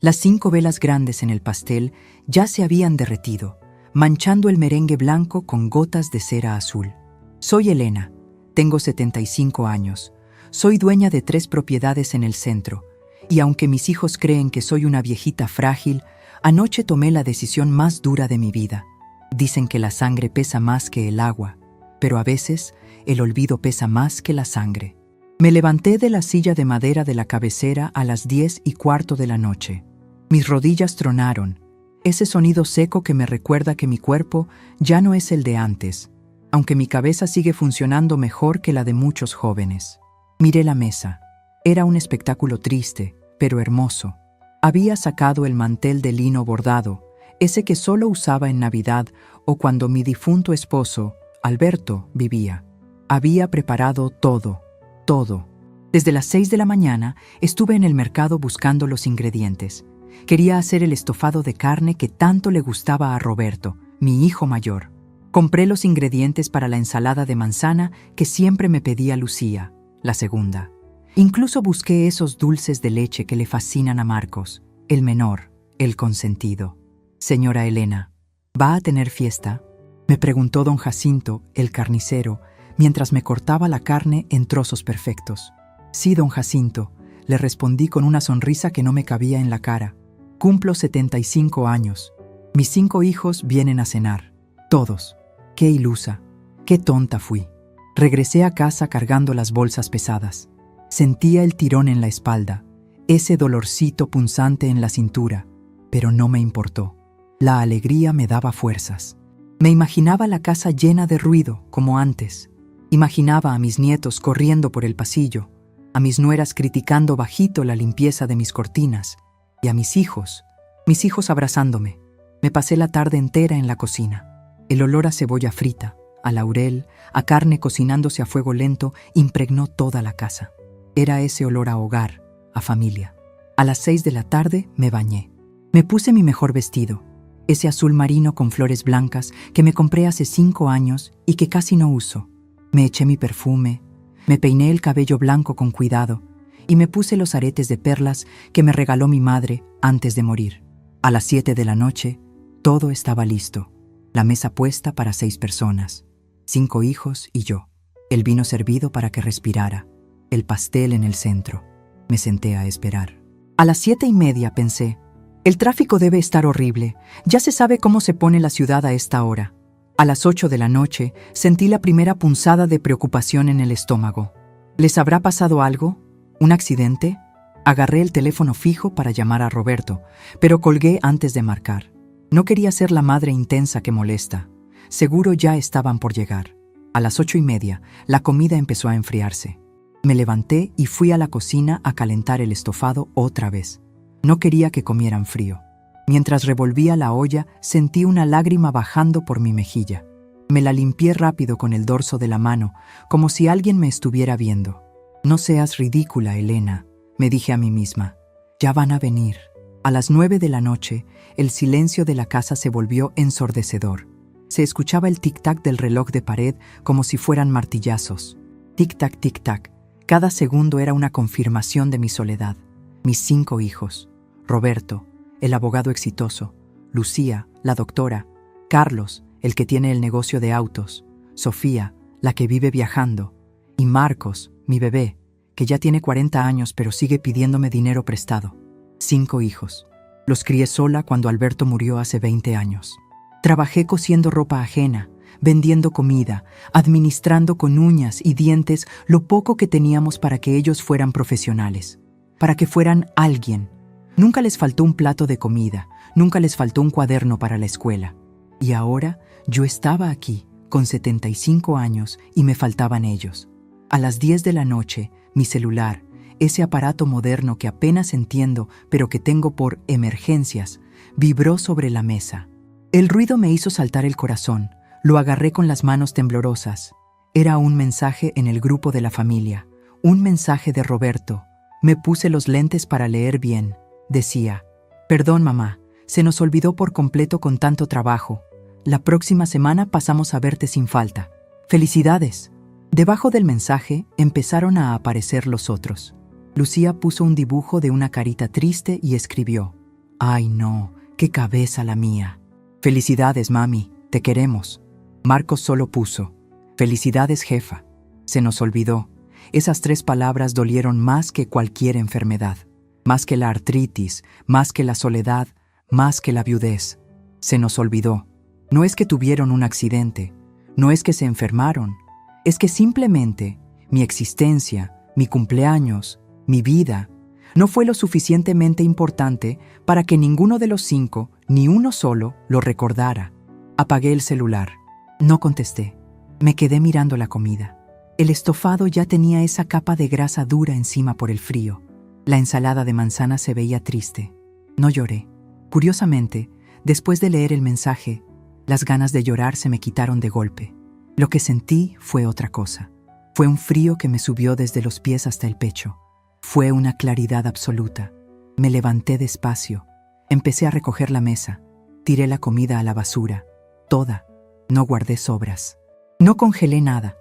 Las 5 velas grandes en el pastel ya se habían derretido, manchando el merengue blanco con gotas de cera azul. Soy Elena, tengo 75 años, soy dueña de 3 propiedades en el centro, y aunque mis hijos creen que soy una viejita frágil, anoche tomé la decisión más dura de mi vida. Dicen que la sangre pesa más que el agua, pero a veces el olvido pesa más que la sangre. Me levanté de la silla de madera de la cabecera a las 10:15 de la noche. Mis rodillas tronaron, ese sonido seco que me recuerda que mi cuerpo ya no es el de antes, aunque mi cabeza sigue funcionando mejor que la de muchos jóvenes. Miré la mesa. Era un espectáculo triste, pero hermoso. Había sacado el mantel de lino bordado, ese que solo usaba en Navidad o cuando mi difunto esposo, Alberto, vivía. Había preparado todo. Desde las 6 de la mañana estuve en el mercado buscando los ingredientes. Quería hacer el estofado de carne que tanto le gustaba a Roberto, mi hijo mayor. Compré los ingredientes para la ensalada de manzana que siempre me pedía Lucía, la segunda. Incluso busqué esos dulces de leche que le fascinan a Marcos, el menor, el consentido. Señora Elena, ¿va a tener fiesta?, me preguntó don Jacinto, el carnicero, mientras me cortaba la carne en trozos perfectos. Sí, don Jacinto, le respondí con una sonrisa que no me cabía en la cara. Cumplo 75 años. Mis 5 hijos vienen a cenar. Todos. Qué ilusa, qué tonta fui. Regresé a casa cargando las bolsas pesadas. Sentía el tirón en la espalda, ese dolorcito punzante en la cintura, pero no me importó. La alegría me daba fuerzas. Me imaginaba la casa llena de ruido, como antes. Imaginaba a mis nietos corriendo por el pasillo, a mis nueras criticando bajito la limpieza de mis cortinas, y a mis hijos abrazándome. Me pasé la tarde entera en la cocina. El olor a cebolla frita, a laurel, a carne cocinándose a fuego lento, impregnó toda la casa. Era ese olor a hogar, a familia. A las 6 de la tarde me bañé. Me puse mi mejor vestido, ese azul marino con flores blancas que me compré hace 5 años y que casi no uso. Me eché mi perfume, me peiné el cabello blanco con cuidado y me puse los aretes de perlas que me regaló mi madre antes de morir. A las 7 de la noche, todo estaba listo. La mesa puesta para 6 personas, 5 hijos y yo. El vino servido para que respirara, el pastel en el centro. Me senté a esperar. A las 7:30 pensé, el tráfico debe estar horrible. Ya se sabe cómo se pone la ciudad a esta hora. A las 8 de la noche sentí la primera punzada de preocupación en el estómago. ¿Les habrá pasado algo? ¿Un accidente? Agarré el teléfono fijo para llamar a Roberto, pero colgué antes de marcar. No quería ser la madre intensa que molesta. Seguro ya estaban por llegar. A las 8:30, la comida empezó a enfriarse. Me levanté y fui a la cocina a calentar el estofado otra vez. No quería que comieran frío. Mientras revolvía la olla, sentí una lágrima bajando por mi mejilla. Me la limpié rápido con el dorso de la mano, como si alguien me estuviera viendo. No seas ridícula, Elena, me dije a mí misma. Ya van a venir. A las 9 de la noche, el silencio de la casa se volvió ensordecedor. Se escuchaba el tic-tac del reloj de pared como si fueran martillazos. Tic-tac, tic-tac. Cada segundo era una confirmación de mi soledad. Mis 5 hijos. Roberto, el abogado exitoso. Lucía, la doctora. Carlos, el que tiene el negocio de autos. Sofía, la que vive viajando. Y Marcos, mi bebé, que ya tiene 40 años pero sigue pidiéndome dinero prestado. 5 hijos. Los crié sola cuando Alberto murió hace 20 años. Trabajé cosiendo ropa ajena, vendiendo comida, administrando con uñas y dientes lo poco que teníamos para que ellos fueran profesionales, para que fueran alguien. Nunca les faltó un plato de comida, nunca les faltó un cuaderno para la escuela. Y ahora yo estaba aquí, con 75 años, y me faltaban ellos. A las 10 de la noche, mi celular, ese aparato moderno que apenas entiendo, pero que tengo por emergencias, vibró sobre la mesa. El ruido me hizo saltar el corazón. Lo agarré con las manos temblorosas. Era un mensaje en el grupo de la familia, un mensaje de Roberto. Me puse los lentes para leer bien. Decía, «Perdón, mamá, se nos olvidó por completo con tanto trabajo. La próxima semana pasamos a verte sin falta. ¡Felicidades!». Debajo del mensaje empezaron a aparecer los otros. Lucía puso un dibujo de una carita triste y escribió, Ay, no, qué cabeza la mía. Felicidades, mami, te queremos. Marcos solo puso: felicidades, jefa. Se nos olvidó. Esas 3 palabras dolieron más que cualquier enfermedad, más que la artritis, más que la soledad, más que la viudez. Se nos olvidó. No es que tuvieron un accidente, no es que se enfermaron, es que simplemente mi existencia, mi cumpleaños, mi vida, no fue lo suficientemente importante para que ninguno de los 5, ni uno solo, lo recordara. Apagué el celular. No contesté. Me quedé mirando la comida. El estofado ya tenía esa capa de grasa dura encima por el frío. La ensalada de manzana se veía triste. No lloré. Curiosamente, después de leer el mensaje, las ganas de llorar se me quitaron de golpe. Lo que sentí fue otra cosa. Fue un frío que me subió desde los pies hasta el pecho. Fue una claridad absoluta. Me levanté despacio. Empecé a recoger la mesa. Tiré la comida a la basura. Toda. No guardé sobras. No congelé nada.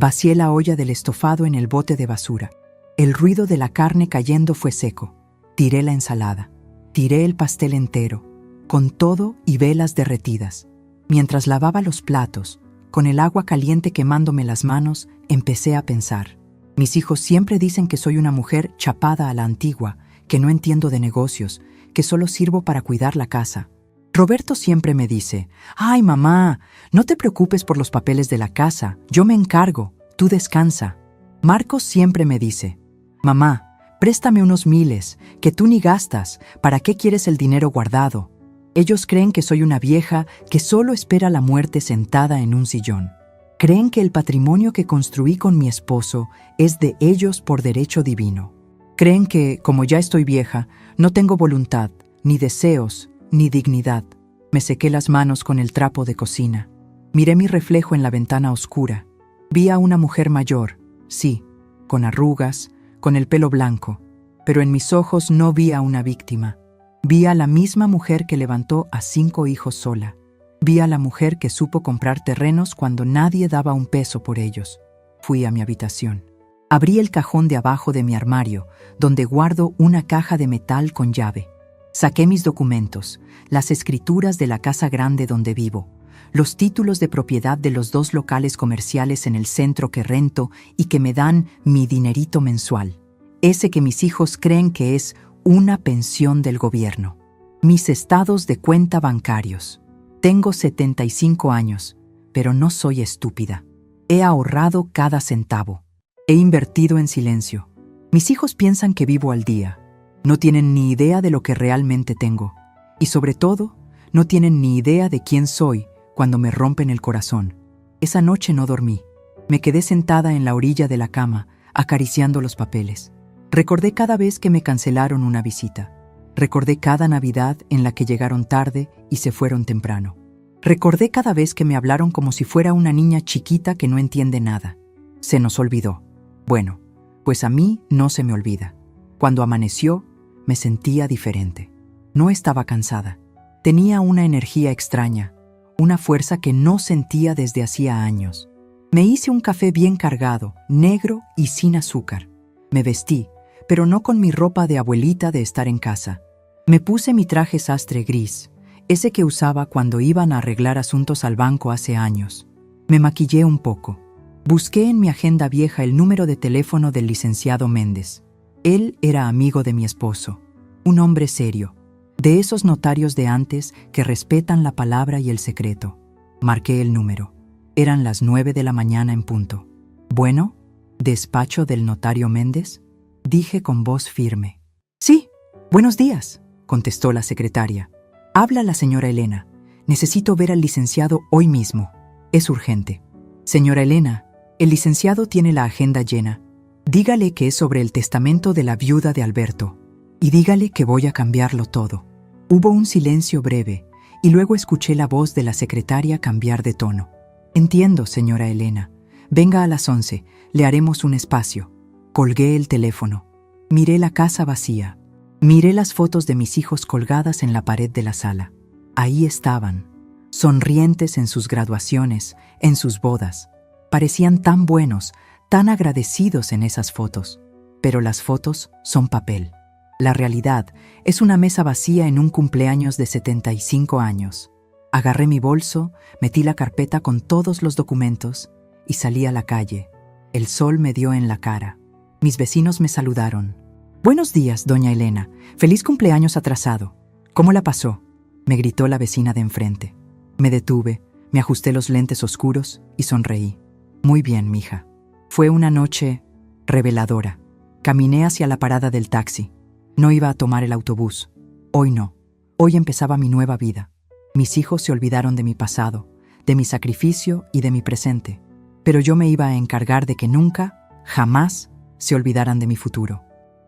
Vacié la olla del estofado en el bote de basura. El ruido de la carne cayendo fue seco. Tiré la ensalada. Tiré el pastel entero, con todo y velas derretidas. Mientras lavaba los platos, con el agua caliente quemándome las manos, empecé a pensar. Mis hijos siempre dicen que soy una mujer chapada a la antigua, que no entiendo de negocios, que solo sirvo para cuidar la casa. Roberto siempre me dice: «Ay, mamá, no te preocupes por los papeles de la casa, yo me encargo, tú descansa». Marcos siempre me dice: «Mamá, préstame unos 1000, que tú ni gastas, ¿para qué quieres el dinero guardado?». Ellos creen que soy una vieja que solo espera la muerte sentada en un sillón. Creen que el patrimonio que construí con mi esposo es de ellos por derecho divino. Creen que, como ya estoy vieja, no tengo voluntad, ni deseos, ni dignidad. Me sequé las manos con el trapo de cocina. Miré mi reflejo en la ventana oscura. Vi a una mujer mayor, sí, con arrugas, con el pelo blanco, pero en mis ojos no vi a una víctima. Vi a la misma mujer que levantó a 5 hijos sola. Vi a la mujer que supo comprar terrenos cuando nadie daba un peso por ellos. Fui a mi habitación. Abrí el cajón de abajo de mi armario, donde guardo una caja de metal con llave. Saqué mis documentos, las escrituras de la casa grande donde vivo, los títulos de propiedad de los 2 locales comerciales en el centro que rento y que me dan mi dinerito mensual, ese que mis hijos creen que es una pensión del gobierno. Mis estados de cuenta bancarios. Tengo 75 años, pero no soy estúpida. He ahorrado cada centavo. He invertido en silencio. Mis hijos piensan que vivo al día. No tienen ni idea de lo que realmente tengo. Y sobre todo, no tienen ni idea de quién soy cuando me rompen el corazón. Esa noche no dormí. Me quedé sentada en la orilla de la cama, acariciando los papeles. Recordé cada vez que me cancelaron una visita. Recordé cada Navidad en la que llegaron tarde y se fueron temprano. Recordé cada vez que me hablaron como si fuera una niña chiquita que no entiende nada. Se nos olvidó. Bueno, pues a mí no se me olvida. Cuando amaneció, me sentía diferente. No estaba cansada. Tenía una energía extraña, una fuerza que no sentía desde hacía años. Me hice un café bien cargado, negro y sin azúcar. Me vestí, pero no con mi ropa de abuelita de estar en casa. Me puse mi traje sastre gris, ese que usaba cuando iban a arreglar asuntos al banco hace años. Me maquillé un poco. Busqué en mi agenda vieja el número de teléfono del licenciado Méndez. Él era amigo de mi esposo, un hombre serio, de esos notarios de antes que respetan la palabra y el secreto. Marqué el número. Eran las 9 de la mañana en punto. «Bueno, ¿despacho del notario Méndez?», dije con voz firme. «Sí, buenos días», contestó la secretaria. «Habla la señora Elena. Necesito ver al licenciado hoy mismo. Es urgente». «Señora Elena, el licenciado tiene la agenda llena. Dígale que es sobre el testamento de la viuda de Alberto. Y dígale que voy a cambiarlo todo». Hubo un silencio breve y luego escuché la voz de la secretaria cambiar de tono. «Entiendo, señora Elena. Venga a las 11, le haremos un espacio». Colgué el teléfono. Miré la casa vacía. Miré las fotos de mis hijos colgadas en la pared de la sala. Ahí estaban, sonrientes en sus graduaciones, en sus bodas. Parecían tan buenos, tan agradecidos en esas fotos. Pero las fotos son papel. La realidad es una mesa vacía en un cumpleaños de 75 años. Agarré mi bolso, metí la carpeta con todos los documentos y salí a la calle. El sol me dio en la cara. Mis vecinos me saludaron. «Buenos días, doña Elena. Feliz cumpleaños atrasado. ¿Cómo la pasó?», me gritó la vecina de enfrente. Me detuve, me ajusté los lentes oscuros y sonreí. «Muy bien, mija». Fue una noche reveladora. Caminé hacia la parada del taxi. No iba a tomar el autobús. Hoy no. Hoy empezaba mi nueva vida. Mis hijos se olvidaron de mi pasado, de mi sacrificio y de mi presente. Pero yo me iba a encargar de que nunca, jamás, se olvidaran de mi futuro.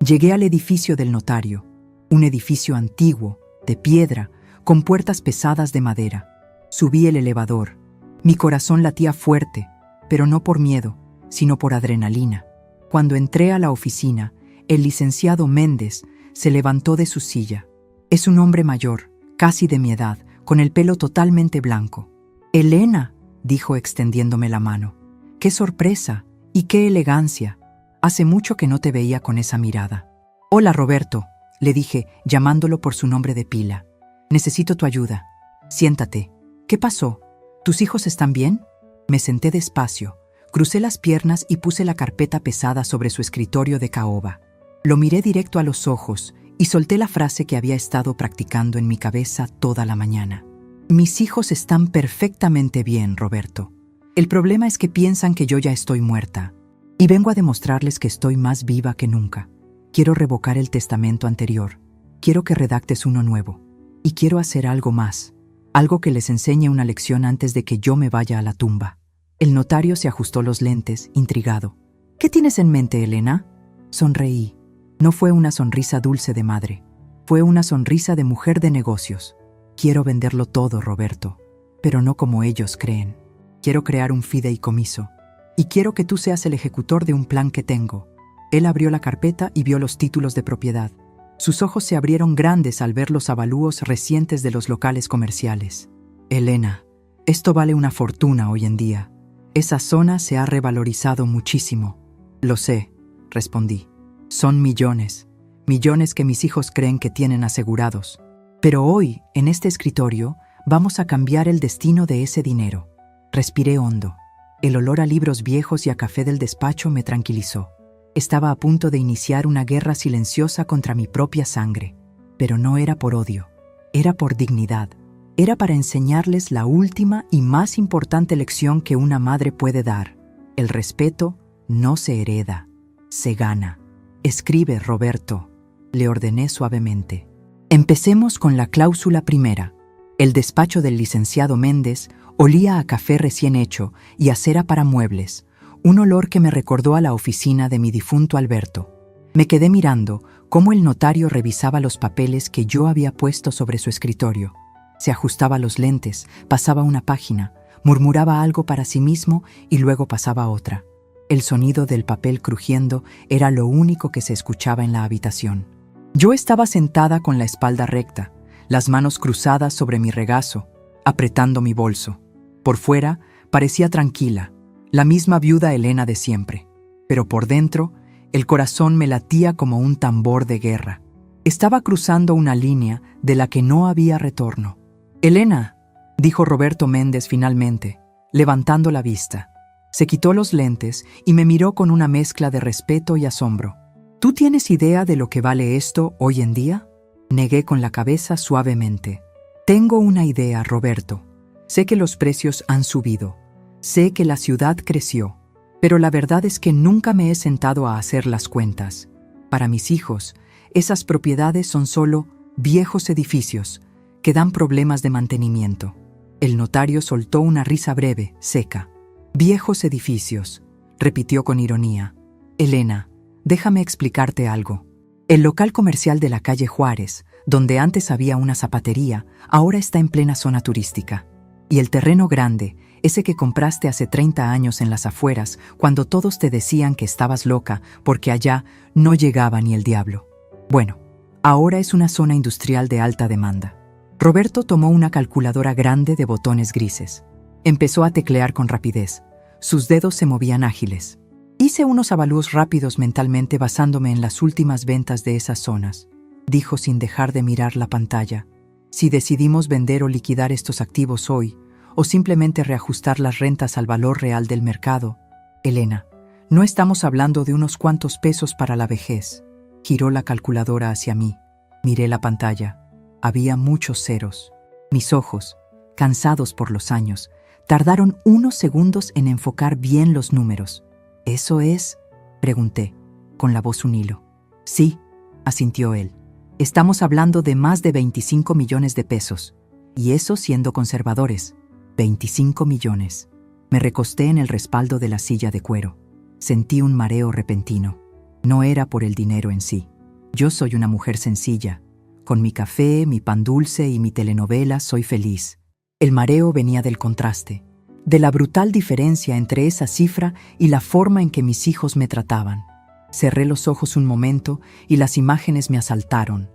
Llegué al edificio del notario, un edificio antiguo, de piedra, con puertas pesadas de madera. Subí el elevador. Mi corazón latía fuerte, pero no por miedo, sino por adrenalina. Cuando entré a la oficina, el licenciado Méndez se levantó de su silla. Es un hombre mayor, casi de mi edad, con el pelo totalmente blanco. «Elena», dijo extendiéndome la mano. «Qué sorpresa y qué elegancia. Hace mucho que no te veía con esa mirada». «Hola, Roberto», le dije, llamándolo por su nombre de pila. «Necesito tu ayuda. Siéntate. ¿Qué pasó? ¿Tus hijos están bien?». Me senté despacio, crucé las piernas y puse la carpeta pesada sobre su escritorio de caoba. Lo miré directo a los ojos y solté la frase que había estado practicando en mi cabeza toda la mañana. «Mis hijos están perfectamente bien, Roberto. El problema es que piensan que yo ya estoy muerta. Y vengo a demostrarles que estoy más viva que nunca. Quiero revocar el testamento anterior. Quiero que redactes uno nuevo. Y quiero hacer algo más. Algo que les enseñe una lección antes de que yo me vaya a la tumba». El notario se ajustó los lentes, intrigado. «¿Qué tienes en mente, Elena?». Sonreí. No fue una sonrisa dulce de madre. Fue una sonrisa de mujer de negocios. «Quiero venderlo todo, Roberto, pero no como ellos creen. Quiero crear un fideicomiso. Y quiero que tú seas el ejecutor de un plan que tengo». Él abrió la carpeta y vio los títulos de propiedad. Sus ojos se abrieron grandes al ver los avalúos recientes de los locales comerciales. «Elena, esto vale una fortuna hoy en día. Esa zona se ha revalorizado muchísimo». «Lo sé», respondí. «Son millones, millones que mis hijos creen que tienen asegurados. Pero hoy, en este escritorio, vamos a cambiar el destino de ese dinero». Respiré hondo. El olor a libros viejos y a café del despacho me tranquilizó. Estaba a punto de iniciar una guerra silenciosa contra mi propia sangre. Pero no era por odio, era por dignidad. Era para enseñarles la última y más importante lección que una madre puede dar. El respeto no se hereda, se gana. «Escribe, Roberto», le ordené suavemente. Empecemos con la cláusula primera. El despacho del licenciado Méndez olía a café recién hecho y a cera para muebles, un olor que me recordó a la oficina de mi difunto Alberto. Me quedé mirando cómo el notario revisaba los papeles que yo había puesto sobre su escritorio. Se ajustaba los lentes, pasaba una página, murmuraba algo para sí mismo y luego pasaba otra. El sonido del papel crujiendo era lo único que se escuchaba en la habitación. Yo estaba sentada con la espalda recta, las manos cruzadas sobre mi regazo, apretando mi bolso. Por fuera parecía tranquila, la misma viuda Elena de siempre, pero por dentro el corazón me latía como un tambor de guerra. Estaba cruzando una línea de la que no había retorno. «Elena», dijo Roberto Méndez finalmente, levantando la vista. Se quitó los lentes y me miró con una mezcla de respeto y asombro. «¿Tú tienes idea de lo que vale esto hoy en día?». Negué con la cabeza suavemente. «Tengo una idea, Roberto. Sé que los precios han subido. Sé que la ciudad creció. Pero la verdad es que nunca me he sentado a hacer las cuentas. Para mis hijos, esas propiedades son solo viejos edificios que dan problemas de mantenimiento». El notario soltó una risa breve, seca. «Viejos edificios», repitió con ironía. «Elena, déjame explicarte algo. El local comercial de la calle Juárez, donde antes había una zapatería, ahora está en plena zona turística. Y el terreno grande, ese que compraste hace 30 años en las afueras, cuando todos te decían que estabas loca porque allá no llegaba ni el diablo. Bueno, ahora es una zona industrial de alta demanda». Roberto tomó una calculadora grande de botones grises. Empezó a teclear con rapidez. Sus dedos se movían ágiles. Hice unos avalúos rápidos mentalmente basándome en las últimas ventas de esas zonas. dijo sin dejar de mirar la pantalla. Si decidimos vender o liquidar estos activos hoy, o simplemente reajustar las rentas al valor real del mercado, Elena, no estamos hablando de unos cuantos pesos para la vejez. Giró la calculadora hacia mí. Miré la pantalla. Había muchos ceros. Mis ojos, cansados por los años, tardaron unos segundos en enfocar bien los números. ¿Eso es?, pregunté, con la voz un hilo. Sí, asintió él. Estamos hablando de más de 25 millones de pesos. Y eso siendo conservadores. 25 millones. Me recosté en el respaldo de la silla de cuero. Sentí un mareo repentino. No era por el dinero en sí. Yo soy una mujer sencilla. Con mi café, mi pan dulce y mi telenovela soy feliz. El mareo venía del contraste, de la brutal diferencia entre esa cifra y la forma en que mis hijos me trataban. Cerré los ojos un momento y las imágenes me asaltaron.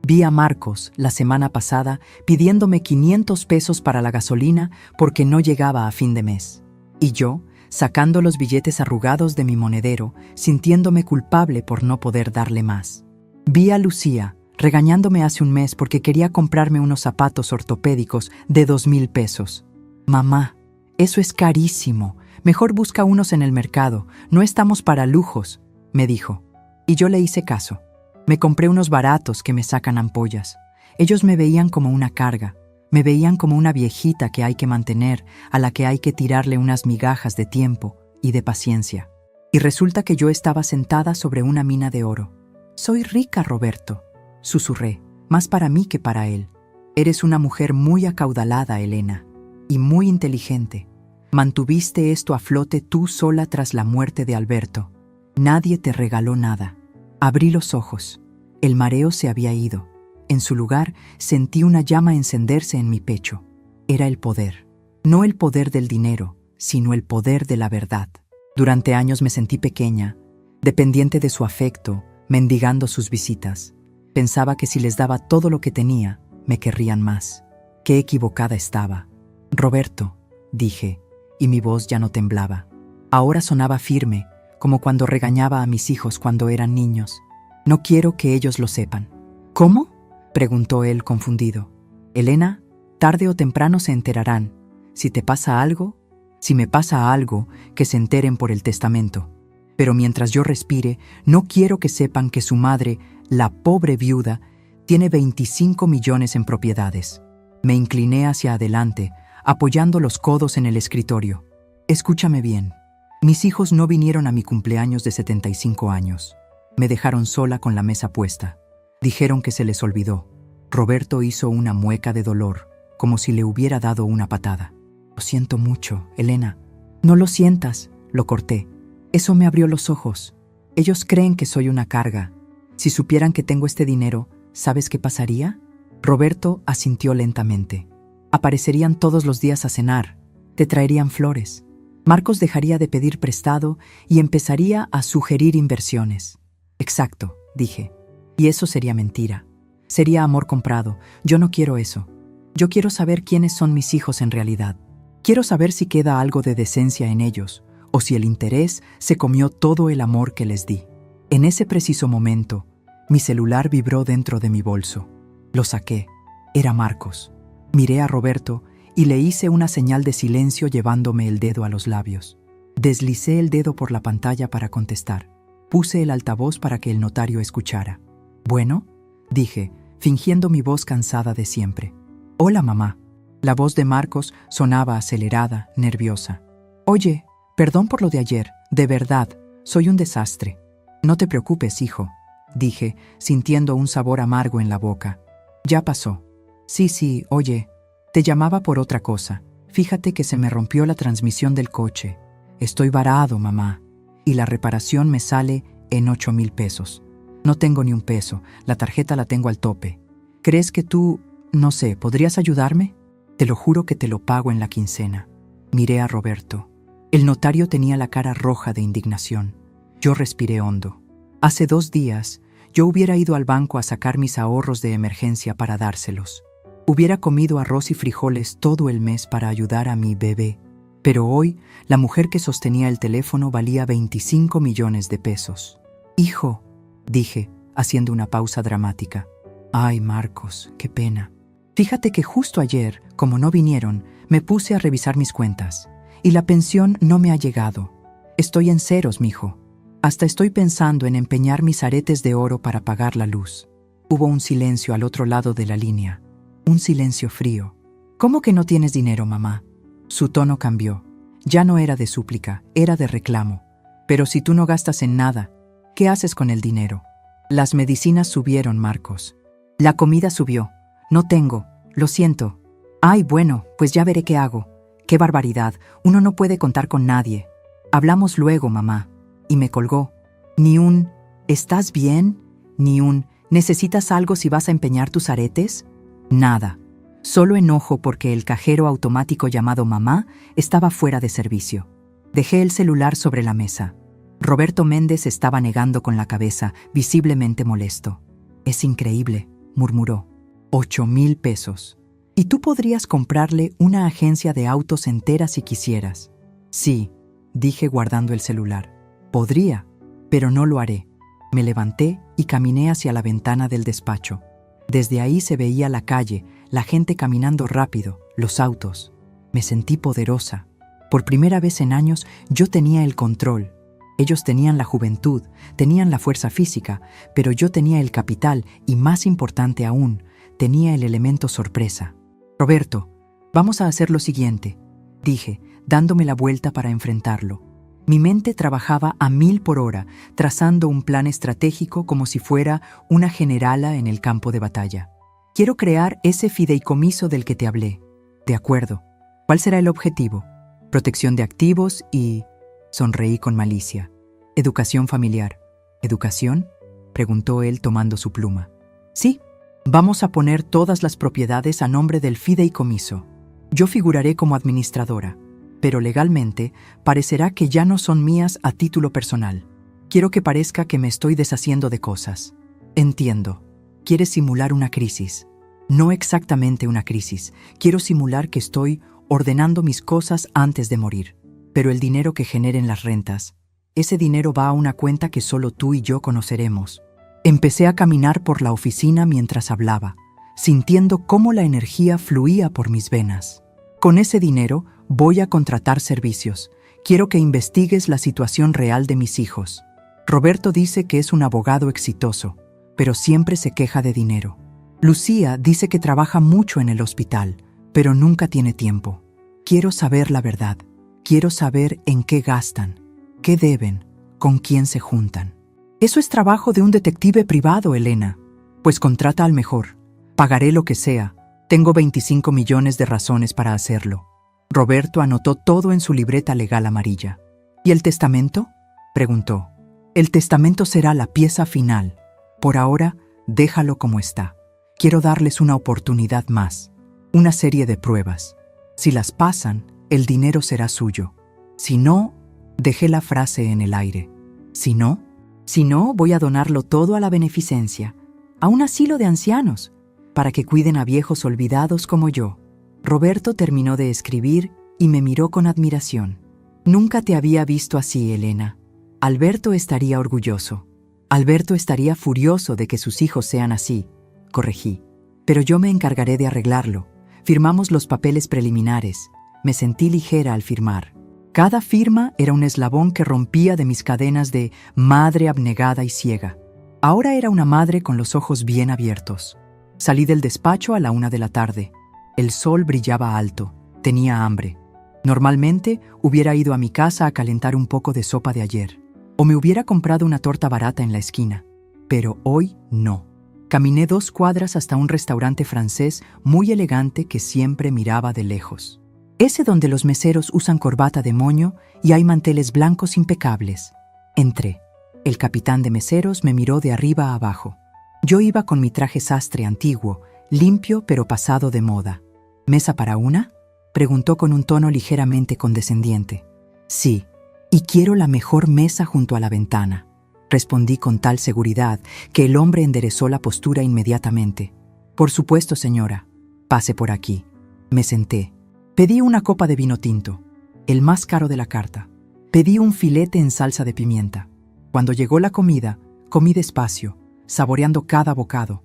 Vi a Marcos, la semana pasada, pidiéndome 500 pesos para la gasolina porque no llegaba a fin de mes. Y yo, sacando los billetes arrugados de mi monedero, sintiéndome culpable por no poder darle más. Vi a Lucía, regañándome hace un mes porque quería comprarme unos zapatos ortopédicos de 2,000 pesos. Mamá, eso es carísimo. Mejor busca unos en el mercado. No estamos para lujos, me dijo. Y yo le hice caso. Me compré unos baratos que me sacan ampollas. Ellos me veían como una carga. Me veían como una viejita que hay que mantener, a la que hay que tirarle unas migajas de tiempo y de paciencia. Y resulta que yo estaba sentada sobre una mina de oro. Soy rica, Roberto, susurré, más para mí que para él. Eres una mujer muy acaudalada, Elena, y muy inteligente. Mantuviste esto a flote tú sola tras la muerte de Alberto. Nadie te regaló nada. Abrí los ojos. El mareo se había ido. En su lugar, sentí una llama encenderse en mi pecho. Era el poder. No el poder del dinero, sino el poder de la verdad. Durante años me sentí pequeña, dependiente de su afecto, mendigando sus visitas. Pensaba que si les daba todo lo que tenía, me querrían más. Qué equivocada estaba. Roberto, dije, y mi voz ya no temblaba. Ahora sonaba firme, como cuando regañaba a mis hijos cuando eran niños. No quiero que ellos lo sepan. ¿Cómo?, preguntó él confundido. Elena, tarde o temprano se enterarán. Si te pasa algo, si me pasa algo, que se enteren por el testamento. Pero mientras yo respire, no quiero que sepan que su madre, la pobre viuda, tiene 25 millones en propiedades. Me incliné hacia adelante, apoyando los codos en el escritorio. Escúchame bien. Mis hijos no vinieron a mi cumpleaños de 75 años. Me dejaron sola con la mesa puesta. Dijeron que se les olvidó. Roberto hizo una mueca de dolor, como si le hubiera dado una patada. Lo siento mucho, Elena. No lo sientas, lo corté. Eso me abrió los ojos. Ellos creen que soy una carga. Si supieran que tengo este dinero, ¿sabes qué pasaría? Roberto asintió lentamente. Aparecerían todos los días a cenar. Te traerían flores. Marcos dejaría de pedir prestado y empezaría a sugerir inversiones. Exacto, dije. Y eso sería mentira. Sería amor comprado. Yo no quiero eso. Yo quiero saber quiénes son mis hijos en realidad. Quiero saber si queda algo de decencia en ellos, o si el interés se comió todo el amor que les di. En ese preciso momento, mi celular vibró dentro de mi bolso. Lo saqué. Era Marcos. Miré a Roberto y le hice una señal de silencio llevándome el dedo a los labios. Deslicé el dedo por la pantalla para contestar. Puse el altavoz para que el notario escuchara. «Bueno», dije, fingiendo mi voz cansada de siempre. «Hola, mamá». La voz de Marcos sonaba acelerada, nerviosa. «Oye, perdón por lo de ayer, de verdad, soy un desastre». «No te preocupes, hijo», dije, sintiendo un sabor amargo en la boca. «Ya pasó». Sí, oye, te llamaba por otra cosa. Fíjate que se me rompió la transmisión del coche. Estoy varado, mamá, y la reparación me sale en 8,000 pesos. No tengo ni un peso, la tarjeta la tengo al tope. ¿Crees que tú, no sé, podrías ayudarme? Te lo juro que te lo pago en la quincena». Miré a Roberto. El notario tenía la cara roja de indignación. Yo respiré hondo. Hace 2 días, yo hubiera ido al banco a sacar mis ahorros de emergencia para dárselos. Hubiera comido arroz y frijoles todo el mes para ayudar a mi bebé. Pero hoy, la mujer que sostenía el teléfono valía 25 millones de pesos. «Hijo», dije, haciendo una pausa dramática, Ay, Marcos, qué pena. Fíjate que justo ayer, como no vinieron, me puse a revisar mis cuentas. Y la pensión no me ha llegado. Estoy en ceros, mijo. Hasta estoy pensando en empeñar mis aretes de oro para pagar la luz. Hubo un silencio al otro lado de la línea. Un silencio frío. ¿Cómo que no tienes dinero, mamá? Su tono cambió. Ya no era de súplica, era de reclamo. Pero si tú no gastas en nada, ¿qué haces con el dinero? Las medicinas subieron, Marcos. La comida subió. No tengo. Lo siento. Ay, bueno, pues ya veré qué hago. Qué barbaridad. Uno no puede contar con nadie. Hablamos luego, mamá. Y me colgó. Ni un ¿estás bien? Ni un ¿necesitas algo si vas a empeñar tus aretes? Nada. Solo enojo porque el cajero automático llamado mamá estaba fuera de servicio. Dejé el celular sobre la mesa. Roberto Méndez estaba negando con la cabeza, visiblemente molesto. Es increíble, murmuró. 8,000 pesos. Y tú podrías comprarle una agencia de autos entera si quisieras. Sí, dije guardando el celular. Podría, pero no lo haré. Me levanté y caminé hacia la ventana del despacho. Desde ahí se veía la calle, la gente caminando rápido, los autos. Me sentí poderosa. Por primera vez en años yo tenía el control. Ellos tenían la juventud, tenían la fuerza física, pero yo tenía el capital y, más importante aún, tenía el elemento sorpresa. Roberto, vamos a hacer lo siguiente, dije, dándome la vuelta para enfrentarlo. Mi mente trabajaba a 1000 por hora, trazando un plan estratégico como si fuera una generala en el campo de batalla. Quiero crear ese fideicomiso del que te hablé. De acuerdo. ¿Cuál será el objetivo? Protección de activos y... Sonreí con malicia. Educación familiar. ¿Educación? Preguntó él tomando su pluma. Sí, vamos a poner todas las propiedades a nombre del fideicomiso. Yo figuraré como administradora, pero legalmente parecerá que ya no son mías a título personal. Quiero que parezca que me estoy deshaciendo de cosas. Entiendo. Quieres simular una crisis. No exactamente una crisis. Quiero simular que estoy ordenando mis cosas antes de morir. Pero el dinero que generen las rentas, ese dinero va a una cuenta que solo tú y yo conoceremos. Empecé a caminar por la oficina mientras hablaba, sintiendo cómo la energía fluía por mis venas. Con ese dinero voy a contratar servicios. Quiero que investigues la situación real de mis hijos. Roberto dice que es un abogado exitoso, pero siempre se queja de dinero. Lucía dice que trabaja mucho en el hospital, pero nunca tiene tiempo. Quiero saber la verdad. Quiero saber en qué gastan, qué deben, con quién se juntan. Eso es trabajo de un detective privado, Elena. Pues contrata al mejor. Pagaré lo que sea. Tengo 25 millones de razones para hacerlo. Roberto anotó todo en su libreta legal amarilla. ¿Y el testamento? Preguntó. El testamento será la pieza final. Por ahora, déjalo como está. Quiero darles una oportunidad más. Una serie de pruebas. Si las pasan, el dinero será suyo. Si no, dejé la frase en el aire. Si no, voy a donarlo todo a la beneficencia, a un asilo de ancianos, para que cuiden a viejos olvidados como yo. Roberto terminó de escribir y me miró con admiración. Nunca te había visto así, Elena. Alberto estaría orgulloso. Alberto estaría furioso de que sus hijos sean así, corregí. Pero yo me encargaré de arreglarlo. Firmamos los papeles preliminares. Me sentí ligera al firmar. Cada firma era un eslabón que rompía de mis cadenas de madre abnegada y ciega. Ahora era una madre con los ojos bien abiertos. Salí del despacho a la 1 de la tarde. El sol brillaba alto. Tenía hambre. Normalmente hubiera ido a mi casa a calentar un poco de sopa de ayer. O me hubiera comprado una torta barata en la esquina. Pero hoy no. Caminé 2 cuadras hasta un restaurante francés muy elegante que siempre miraba de lejos. Ese donde los meseros usan corbata de moño y hay manteles blancos impecables. Entré. El capitán de meseros me miró de arriba a abajo. Yo iba con mi traje sastre antiguo, limpio pero pasado de moda. ¿Mesa para una?, preguntó con un tono ligeramente condescendiente. Sí, y quiero la mejor mesa junto a la ventana, respondí con tal seguridad que el hombre enderezó la postura inmediatamente. Por supuesto, señora. Pase por aquí. Me senté. Pedí una copa de vino tinto, el más caro de la carta. Pedí un filete en salsa de pimienta. Cuando llegó la comida, comí despacio, saboreando cada bocado.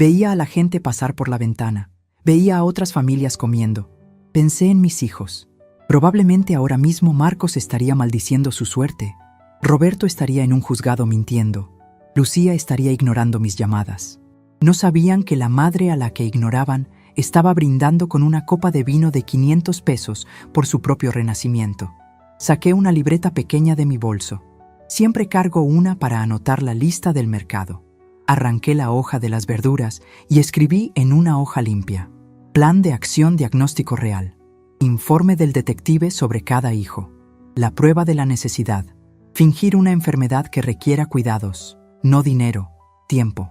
Veía a la gente pasar por la ventana. Veía a otras familias comiendo. Pensé en mis hijos. Probablemente ahora mismo Marcos estaría maldiciendo su suerte. Roberto estaría en un juzgado mintiendo. Lucía estaría ignorando mis llamadas. No sabían que la madre a la que ignoraban estaba brindando con una copa de vino de 500 pesos por su propio renacimiento. Saqué una libreta pequeña de mi bolso. Siempre cargo una para anotar la lista del mercado. Arranqué la hoja de las verduras y escribí en una hoja limpia: Plan de acción diagnóstico real. Informe del detective sobre cada hijo. La prueba de la necesidad. Fingir una enfermedad que requiera cuidados, no dinero, tiempo.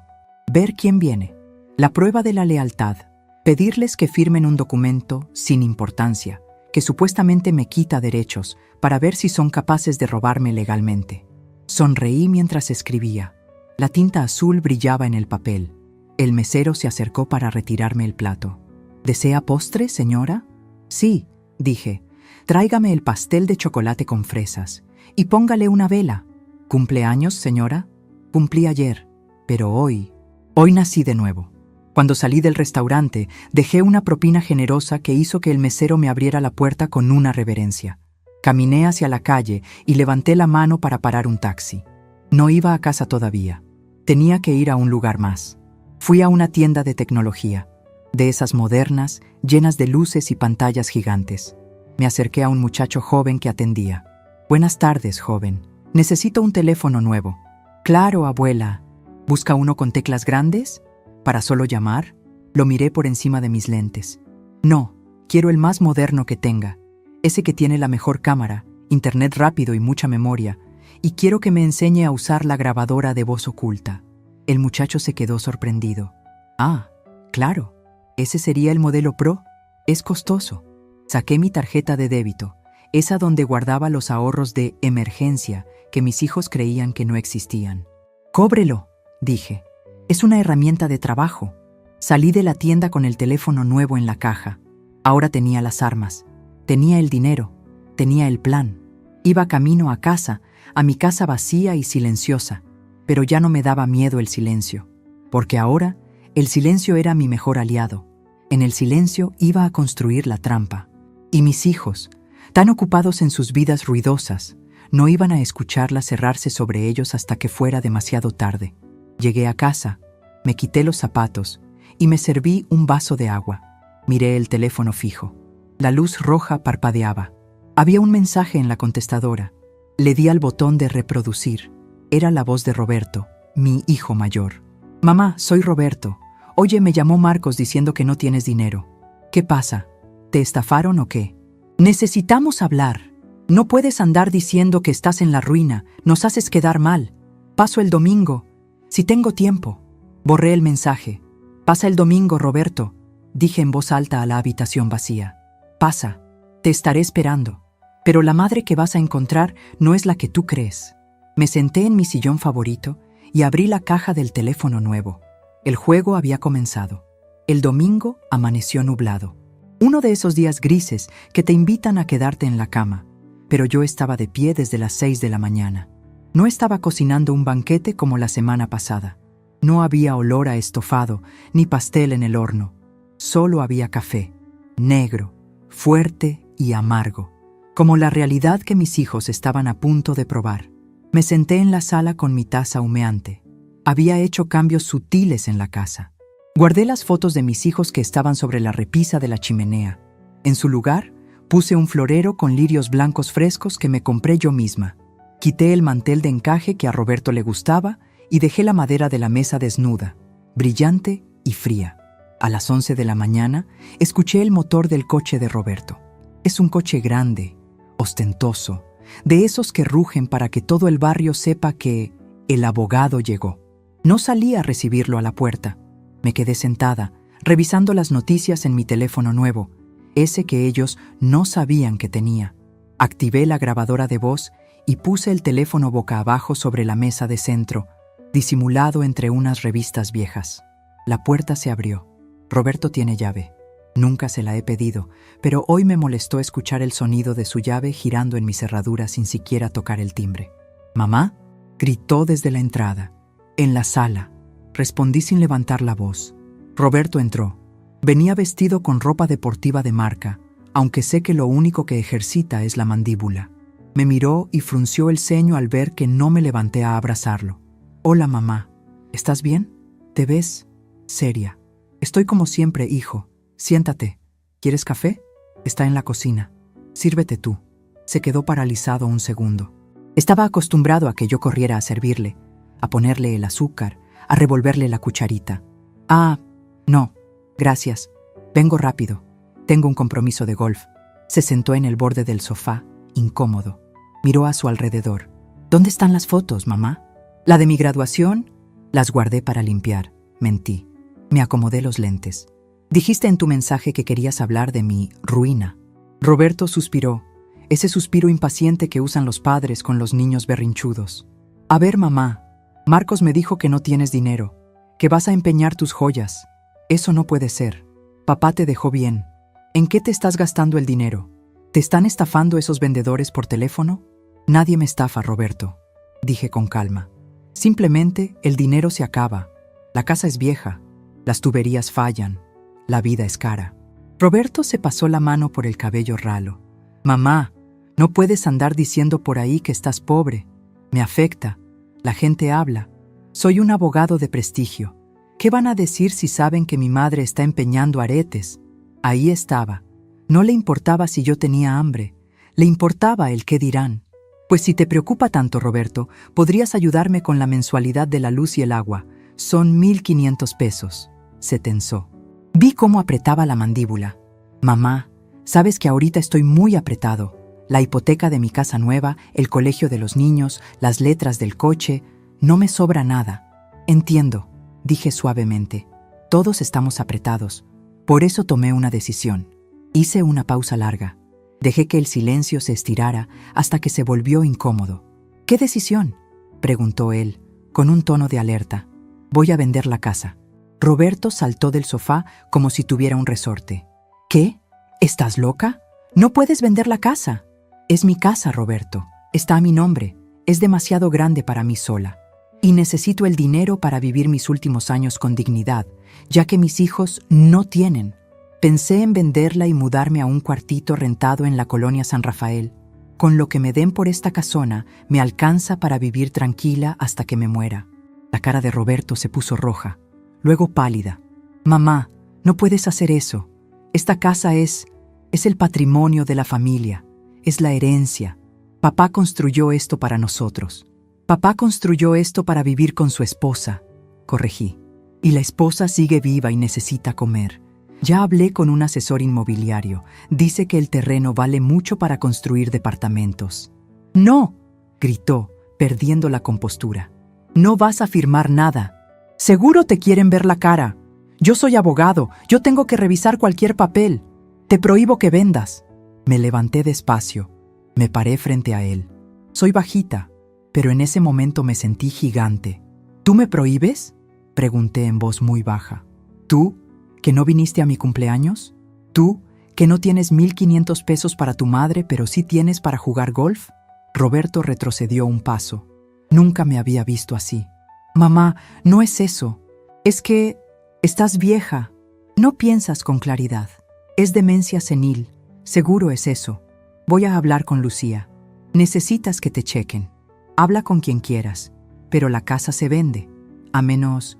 Ver quién viene. La prueba de la lealtad. Pedirles que firmen un documento sin importancia, que supuestamente me quita derechos, para ver si son capaces de robarme legalmente. Sonreí mientras escribía. La tinta azul brillaba en el papel. El mesero se acercó para retirarme el plato. ¿Desea postre, señora? Sí, dije. Tráigame el pastel de chocolate con fresas. Y póngale una vela. ¿Cumpleaños, señora? Cumplí ayer, pero hoy nací de nuevo. Cuando salí del restaurante, dejé una propina generosa que hizo que el mesero me abriera la puerta con una reverencia. Caminé hacia la calle y levanté la mano para parar un taxi. No iba a casa todavía. Tenía que ir a un lugar más. Fui a una tienda de tecnología, de esas modernas, llenas de luces y pantallas gigantes. Me acerqué a un muchacho joven que atendía. Buenas tardes, joven. Necesito un teléfono nuevo. Claro, abuela. ¿Busca uno con teclas grandes? ¿Para solo llamar? Lo miré por encima de mis lentes. No, quiero el más moderno que tenga. Ese que tiene la mejor cámara, internet rápido y mucha memoria. Y quiero que me enseñe a usar la grabadora de voz oculta. El muchacho se quedó sorprendido. Ah, claro. ¿Ese sería el modelo Pro? Es costoso. Saqué mi tarjeta de débito, esa donde guardaba los ahorros de emergencia que mis hijos creían que no existían. Cóbrelo, dije. Es una herramienta de trabajo. Salí de la tienda con el teléfono nuevo en la caja. Ahora tenía las armas. Tenía el dinero. Tenía el plan. Iba camino a casa, a mi casa vacía y silenciosa. Pero ya no me daba miedo el silencio. Porque ahora, el silencio era mi mejor aliado. En el silencio iba a construir la trampa. Y mis hijos, tan ocupados en sus vidas ruidosas, no iban a escucharla cerrarse sobre ellos hasta que fuera demasiado tarde. Llegué a casa, me quité los zapatos y me serví un vaso de agua. Miré el teléfono fijo. La luz roja parpadeaba. Había un mensaje en la contestadora. Le di al botón de reproducir. Era la voz de Roberto, mi hijo mayor. Mamá, soy Roberto. Oye, me llamó Marcos diciendo que no tienes dinero. ¿Qué pasa? ¿Te estafaron o qué? Necesitamos hablar. No puedes andar diciendo que estás en la ruina. Nos haces quedar mal. Paso el domingo. Si tengo tiempo. Borré el mensaje. Pasa el domingo, Roberto, dije en voz alta a la habitación vacía. Pasa. Te estaré esperando. Pero la madre que vas a encontrar no es la que tú crees. Me senté en mi sillón favorito y abrí la caja del teléfono nuevo. El juego había comenzado. El domingo amaneció nublado. Uno de esos días grises que te invitan a quedarte en la cama. Pero yo estaba de pie desde las 6 de la mañana. No estaba cocinando un banquete como la semana pasada. No había olor a estofado ni pastel en el horno. Solo había café, negro, fuerte y amargo, como la realidad que mis hijos estaban a punto de probar. Me senté en la sala con mi taza humeante. Había hecho cambios sutiles en la casa. Guardé las fotos de mis hijos que estaban sobre la repisa de la chimenea. En su lugar, puse un florero con lirios blancos frescos que me compré yo misma. Quité el mantel de encaje que a Roberto le gustaba y dejé la madera de la mesa desnuda, brillante y fría. A las 11 de la mañana, escuché el motor del coche de Roberto. Es un coche grande, ostentoso, de esos que rugen para que todo el barrio sepa que el abogado llegó. No salí a recibirlo a la puerta. Me quedé sentada, revisando las noticias en mi teléfono nuevo, ese que ellos no sabían que tenía. Activé la grabadora de voz y puse el teléfono boca abajo sobre la mesa de centro, disimulado entre unas revistas viejas. La puerta se abrió. Roberto tiene llave. Nunca se la he pedido, pero hoy me molestó escuchar el sonido de su llave girando en mi cerradura sin siquiera tocar el timbre. «¿Mamá?», gritó desde la entrada. «En la sala», respondí sin levantar la voz. Roberto entró. Venía vestido con ropa deportiva de marca, aunque sé que lo único que ejercita es la mandíbula. Me miró y frunció el ceño al ver que no me levanté a abrazarlo. «Hola, mamá. ¿Estás bien? Te ves seria». «Estoy como siempre, hijo. Siéntate. ¿Quieres café? Está en la cocina. Sírvete tú». Se quedó paralizado un segundo. Estaba acostumbrado a que yo corriera a servirle, a ponerle el azúcar, a revolverle la cucharita. «Ah, no, gracias. Vengo rápido. Tengo un compromiso de golf». Se sentó en el borde del sofá, incómodo. Miró a su alrededor. «¿Dónde están las fotos, mamá?» «La de mi graduación?» «Las guardé para limpiar». Mentí. Me acomodé los lentes. «Dijiste en tu mensaje que querías hablar de mi ruina». Roberto suspiró, ese suspiro impaciente que usan los padres con los niños berrinchudos. «A ver, mamá, Marcos me dijo que no tienes dinero, que vas a empeñar tus joyas. Eso no puede ser. Papá te dejó bien. ¿En qué te estás gastando el dinero? ¿Te están estafando esos vendedores por teléfono?» «Nadie me estafa, Roberto», dije con calma. «Simplemente el dinero se acaba. La casa es vieja. Las tuberías fallan. La vida es cara». Roberto se pasó la mano por el cabello ralo. «Mamá, no puedes andar diciendo por ahí que estás pobre. Me afecta. La gente habla. Soy un abogado de prestigio. ¿Qué van a decir si saben que mi madre está empeñando aretes?» Ahí estaba. No le importaba si yo tenía hambre. Le importaba el qué dirán. «Pues si te preocupa tanto, Roberto, podrías ayudarme con la mensualidad de la luz y el agua. Son 1,500 pesos». Se tensó. Vi cómo apretaba la mandíbula. «Mamá, sabes que ahorita estoy muy apretado. La hipoteca de mi casa nueva, el colegio de los niños, las letras del coche, no me sobra nada». «Entiendo», dije suavemente. «Todos estamos apretados. Por eso tomé una decisión». Hice una pausa larga. Dejé que el silencio se estirara hasta que se volvió incómodo. «¿Qué decisión?», preguntó él, con un tono de alerta. «Voy a vender la casa». Roberto saltó del sofá como si tuviera un resorte. «¿Qué? ¿Estás loca? No puedes vender la casa». «Es mi casa, Roberto. Está a mi nombre. Es demasiado grande para mí sola. Y necesito el dinero para vivir mis últimos años con dignidad, ya que mis hijos no tienen». Pensé en venderla y mudarme a un cuartito rentado en la colonia San Rafael. Con lo que me den por esta casona, me alcanza para vivir tranquila hasta que me muera. La cara de Roberto se puso roja, luego pálida. «Mamá, no puedes hacer eso. Esta casa es el patrimonio de la familia, es la herencia. Papá construyó esto para nosotros. Papá construyó esto para vivir con su esposa», corregí. «Y la esposa sigue viva y necesita comer. Ya hablé con un asesor inmobiliario. Dice que el terreno vale mucho para construir departamentos». «No», gritó, perdiendo la compostura. «No vas a firmar nada. Seguro te quieren ver la cara. Yo soy abogado, yo tengo que revisar cualquier papel. Te prohíbo que vendas». Me levanté despacio. Me paré frente a él. Soy bajita, pero en ese momento me sentí gigante. «¿Tú me prohíbes?», pregunté en voz muy baja. «¿Tú, que no viniste a mi cumpleaños? ¿Tú, que no tienes 1,500 pesos para tu madre, pero sí tienes para jugar golf?» Roberto retrocedió un paso. Nunca me había visto así. «Mamá, no es eso. Es que estás vieja. No piensas con claridad. Es demencia senil. Seguro es eso. Voy a hablar con Lucía. Necesitas que te chequen. Habla con quien quieras. Pero la casa se vende. ¿A menos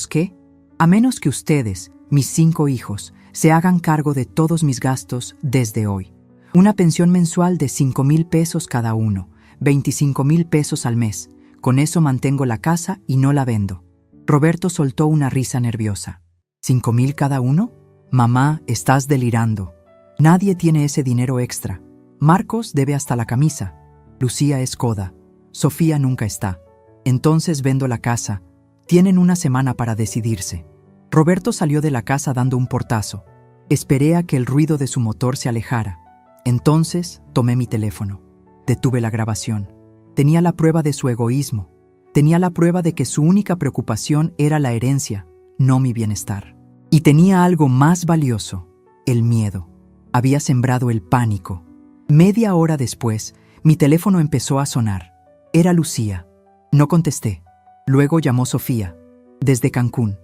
qué? A menos que ustedes, mis 5 hijos, se hagan cargo de todos mis gastos desde hoy. Una pensión mensual de 5,000 pesos cada uno, 25,000 pesos al mes. Con eso mantengo la casa y no la vendo». Roberto soltó una risa nerviosa. ¿5,000 cada uno? Mamá, estás delirando. Nadie tiene ese dinero extra. Marcos debe hasta la camisa. Lucía es coda. Sofía nunca está. Entonces vendo la casa. Tienen una semana para decidirse». Roberto salió de la casa dando un portazo. Esperé a que el ruido de su motor se alejara. Entonces tomé mi teléfono. Detuve la grabación. Tenía la prueba de su egoísmo. Tenía la prueba de que su única preocupación era la herencia, no mi bienestar. Y tenía algo más valioso, el miedo. Había sembrado el pánico. Media hora después, mi teléfono empezó a sonar. Era Lucía. No contesté. Luego llamó Sofía, desde Cancún.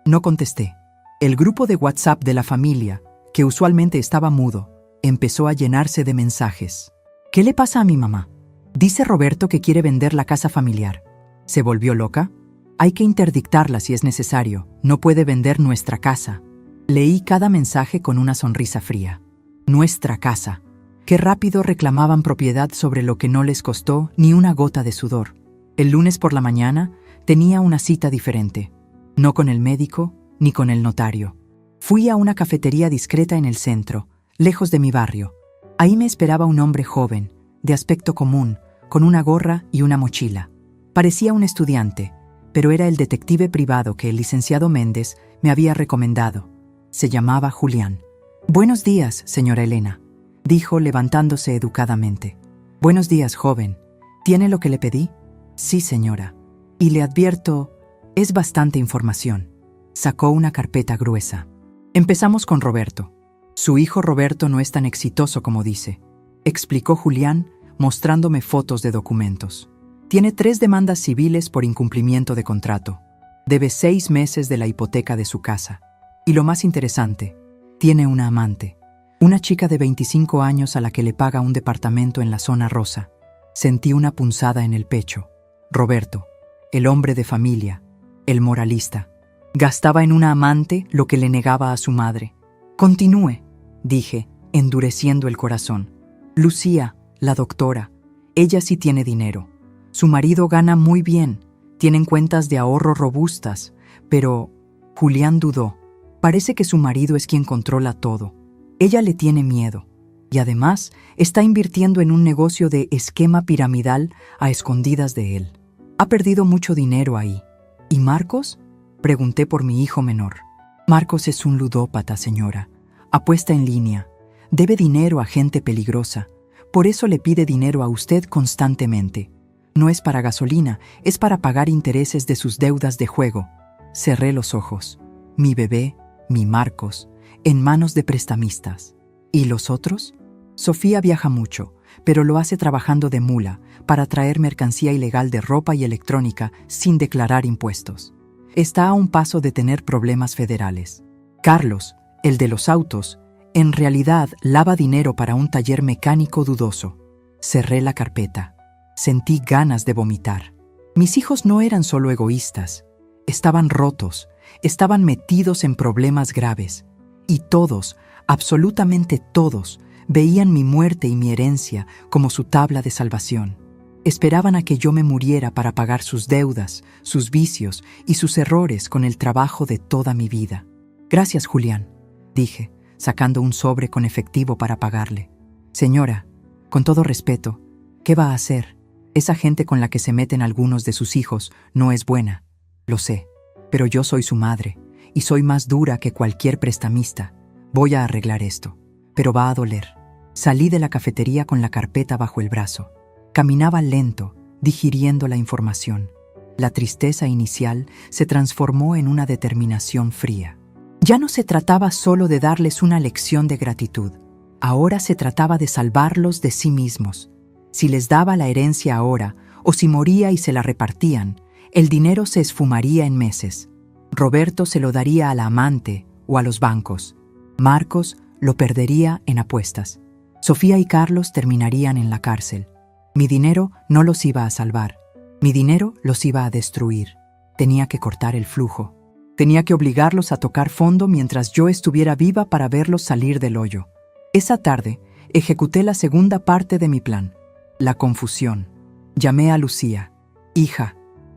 No contesté. El grupo de WhatsApp de la familia, que usualmente estaba mudo, empezó a llenarse de mensajes. ¿Qué le pasa a mi mamá? Dice Roberto que quiere vender la casa familiar. ¿Se volvió loca? Hay que interdictarla si es necesario. No puede vender nuestra casa. Leí cada mensaje con una sonrisa fría. Nuestra casa. Qué rápido reclamaban propiedad sobre lo que no les costó ni una gota de sudor. El lunes por la mañana tenía una cita diferente. No con el médico ni con el notario. Fui a una cafetería discreta en el centro, lejos de mi barrio. Ahí me esperaba un hombre joven, de aspecto común, con una gorra y una mochila. Parecía un estudiante, pero era el detective privado que el licenciado Méndez me había recomendado. Se llamaba Julián. «Buenos días, señora Elena», dijo levantándose educadamente. «Buenos días, joven. ¿Tiene lo que le pedí?» «Sí, señora. Y le advierto, es bastante información». Sacó una carpeta gruesa. Empezamos con Roberto. Su hijo Roberto no es tan exitoso como dice, explicó Julián, mostrándome fotos de documentos. Tiene 3 demandas civiles por incumplimiento de contrato. Debe 6 meses de la hipoteca de su casa. Y lo más interesante, tiene una amante. Una chica de 25 años a la que le paga un departamento en la zona rosa. Sentí una punzada en el pecho. Roberto, el hombre de familia, el moralista. Gastaba en una amante lo que le negaba a su madre. «Continúe», dije, endureciendo el corazón. «Lucía, la doctora, ella sí tiene dinero. Su marido gana muy bien, tienen cuentas de ahorro robustas, pero…» Julián dudó. Parece que su marido es quien controla todo. Ella le tiene miedo. Y además está invirtiendo en un negocio de esquema piramidal a escondidas de él. Ha perdido mucho dinero ahí. ¿Y Marcos?, pregunté por mi hijo menor. Marcos es un ludópata, señora. Apuesta en línea. Debe dinero a gente peligrosa. Por eso le pide dinero a usted constantemente. No es para gasolina, es para pagar intereses de sus deudas de juego. Cerré los ojos. Mi bebé, mi Marcos, en manos de prestamistas. ¿Y los otros? Sofía viaja mucho, pero lo hace trabajando de mula para traer mercancía ilegal de ropa y electrónica sin declarar impuestos. Está a un paso de tener problemas federales. Carlos, el de los autos, en realidad lava dinero para un taller mecánico dudoso. Cerré la carpeta. Sentí ganas de vomitar. Mis hijos no eran solo egoístas. Estaban rotos, estaban metidos en problemas graves. Y todos, absolutamente todos, veían mi muerte y mi herencia como su tabla de salvación. Esperaban a que yo me muriera para pagar sus deudas, sus vicios y sus errores con el trabajo de toda mi vida. «Gracias, Julián», dije, sacando un sobre con efectivo para pagarle. «Señora, con todo respeto, ¿qué va a hacer? Esa gente con la que se meten algunos de sus hijos no es buena. Lo sé, pero yo soy su madre y soy más dura que cualquier prestamista. Voy a arreglar esto, pero va a doler». Salí de la cafetería con la carpeta bajo el brazo. Caminaba lento, digiriendo la información. La tristeza inicial se transformó en una determinación fría. Ya no se trataba solo de darles una lección de gratitud. Ahora se trataba de salvarlos de sí mismos. Si les daba la herencia ahora, o si moría y se la repartían, el dinero se esfumaría en meses. Roberto se lo daría a la amante o a los bancos. Marcos lo perdería en apuestas. Sofía y Carlos terminarían en la cárcel. Mi dinero no los iba a salvar. Mi dinero los iba a destruir. Tenía que cortar el flujo. Tenía que obligarlos a tocar fondo mientras yo estuviera viva para verlos salir del hoyo. Esa tarde, ejecuté la segunda parte de mi plan. La confusión. Llamé a Lucía. «Hija»,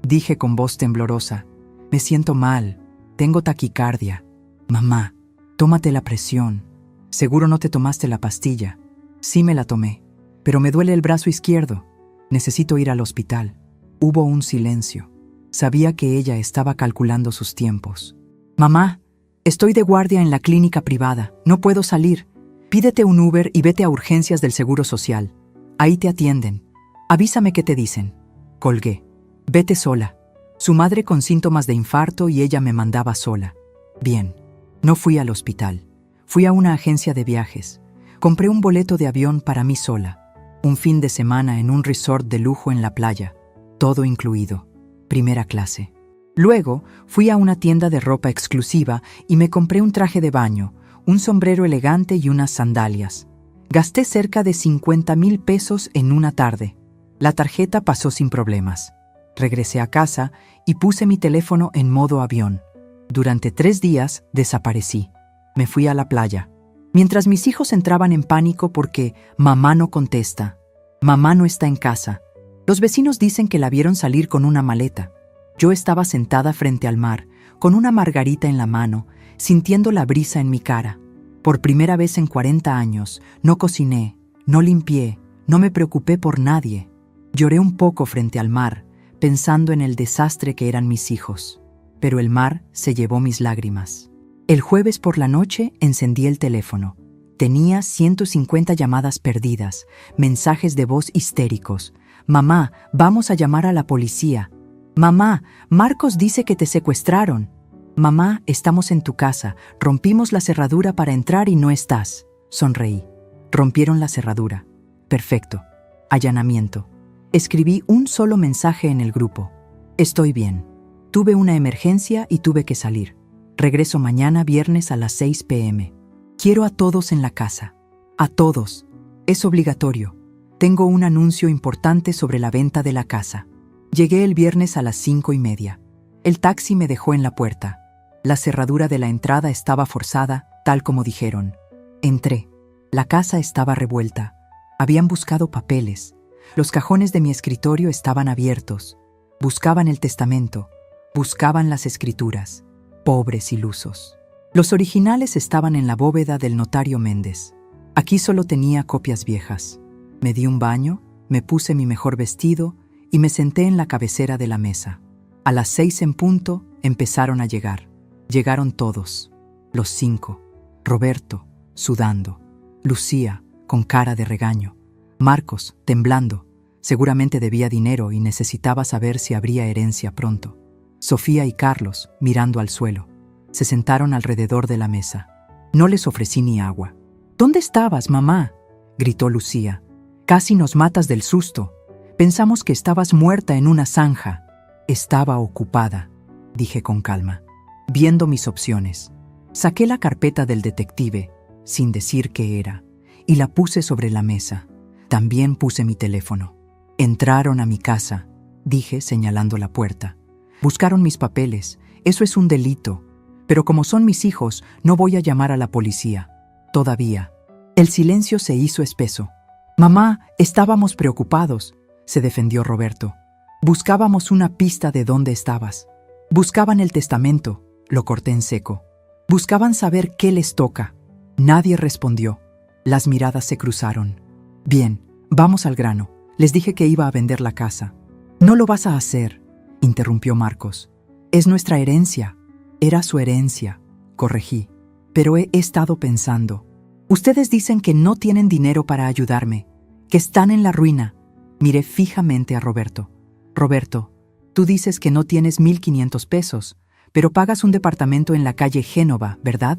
dije con voz temblorosa, «me siento mal. Tengo taquicardia». «Mamá, tómate la presión. Seguro no te tomaste la pastilla». «Sí me la tomé, pero me duele el brazo izquierdo. Necesito ir al hospital». Hubo un silencio. Sabía que ella estaba calculando sus tiempos. «Mamá, estoy de guardia en la clínica privada. No puedo salir. Pídete un Uber y vete a urgencias del Seguro Social. Ahí te atienden. Avísame qué te dicen». Colgué. «Vete sola». Su madre con síntomas de infarto y ella me mandaba sola. Bien. No fui al hospital. Fui a una agencia de viajes. Compré un boleto de avión para mí sola. Un fin de semana en un resort de lujo en la playa. Todo incluido. Primera clase. Luego fui a una tienda de ropa exclusiva y me compré un traje de baño, un sombrero elegante y unas sandalias. Gasté cerca de 50,000 pesos en una tarde. La tarjeta pasó sin problemas. Regresé a casa y puse mi teléfono en modo avión. Durante 3 días desaparecí. Me fui a la playa. Mientras mis hijos entraban en pánico porque mamá no contesta, mamá no está en casa. Los vecinos dicen que la vieron salir con una maleta. Yo estaba sentada frente al mar, con una margarita en la mano, sintiendo la brisa en mi cara. Por primera vez en 40 años, no cociné, no limpié, no me preocupé por nadie. Lloré un poco frente al mar, pensando en el desastre que eran mis hijos. Pero el mar se llevó mis lágrimas. El jueves por la noche encendí el teléfono. Tenía 150 llamadas perdidas, mensajes de voz histéricos. Mamá, vamos a llamar a la policía. Mamá, Marcos dice que te secuestraron. Mamá, estamos en tu casa. Rompimos la cerradura para entrar y no estás. Sonreí. Rompieron la cerradura. Perfecto. Allanamiento. Escribí un solo mensaje en el grupo. Estoy bien. Tuve una emergencia y tuve que salir. Regreso mañana viernes a las 6 p.m. Quiero a todos en la casa. A todos. Es obligatorio. Tengo un anuncio importante sobre la venta de la casa. Llegué el viernes a las 5:30. El taxi me dejó en la puerta. La cerradura de la entrada estaba forzada, tal como dijeron. Entré. La casa estaba revuelta. Habían buscado papeles. Los cajones de mi escritorio estaban abiertos. Buscaban el testamento. Buscaban las escrituras. Pobres ilusos. Los originales estaban en la bóveda del notario Méndez. Aquí solo tenía copias viejas. Me di un baño, me puse mi mejor vestido y me senté en la cabecera de la mesa. A las 6 en punto empezaron a llegar. Llegaron todos. Los 5. Roberto, sudando. Lucía, con cara de regaño. Marcos, temblando. Seguramente debía dinero y necesitaba saber si habría herencia pronto. Sofía y Carlos, mirando al suelo. Se sentaron alrededor de la mesa. No les ofrecí ni agua. ¿Dónde estabas, mamá?, gritó Lucía. Casi nos matas del susto. Pensamos que estabas muerta en una zanja. Estaba ocupada, dije con calma, viendo mis opciones. Saqué la carpeta del detective, sin decir qué era, y la puse sobre la mesa. También puse mi teléfono. Entraron a mi casa, dije señalando la puerta. Buscaron mis papeles. Eso es un delito. Pero como son mis hijos, no voy a llamar a la policía. Todavía. El silencio se hizo espeso. Mamá, estábamos preocupados, se defendió Roberto. Buscábamos una pista de dónde estabas. Buscaban el testamento, lo corté en seco. Buscaban saber qué les toca. Nadie respondió. Las miradas se cruzaron. Bien, vamos al grano. Les dije que iba a vender la casa. No lo vas a hacer, interrumpió Marcos. Es nuestra herencia. Era su herencia, corregí. Pero he estado pensando. Ustedes dicen que no tienen dinero para ayudarme, que están en la ruina. Miré fijamente a Roberto. Roberto, tú dices que no tienes 1,500 pesos, pero pagas un departamento en la calle Génova, ¿verdad?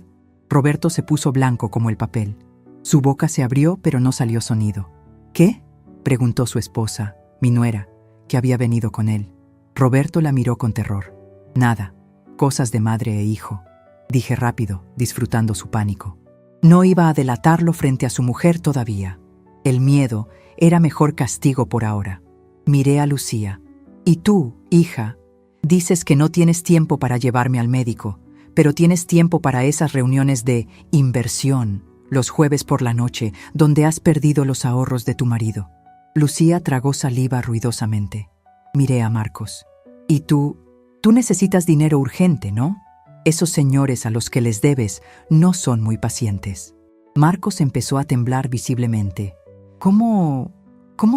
Roberto se puso blanco como el papel. Su boca se abrió, pero no salió sonido. ¿Qué?, preguntó su esposa, mi nuera, que había venido con él. Roberto la miró con terror. Nada, cosas de madre e hijo, dije rápido, disfrutando su pánico. No iba a delatarlo frente a su mujer todavía. El miedo era mejor castigo por ahora. Miré a Lucía. Y tú, hija, dices que no tienes tiempo para llevarme al médico, pero tienes tiempo para esas reuniones de inversión, los jueves por la noche, donde has perdido los ahorros de tu marido. Lucía tragó saliva ruidosamente. Miré a Marcos. Y tú necesitas dinero urgente, ¿no? Esos señores a los que les debes no son muy pacientes. Marcos empezó a temblar visiblemente. ¿Cómo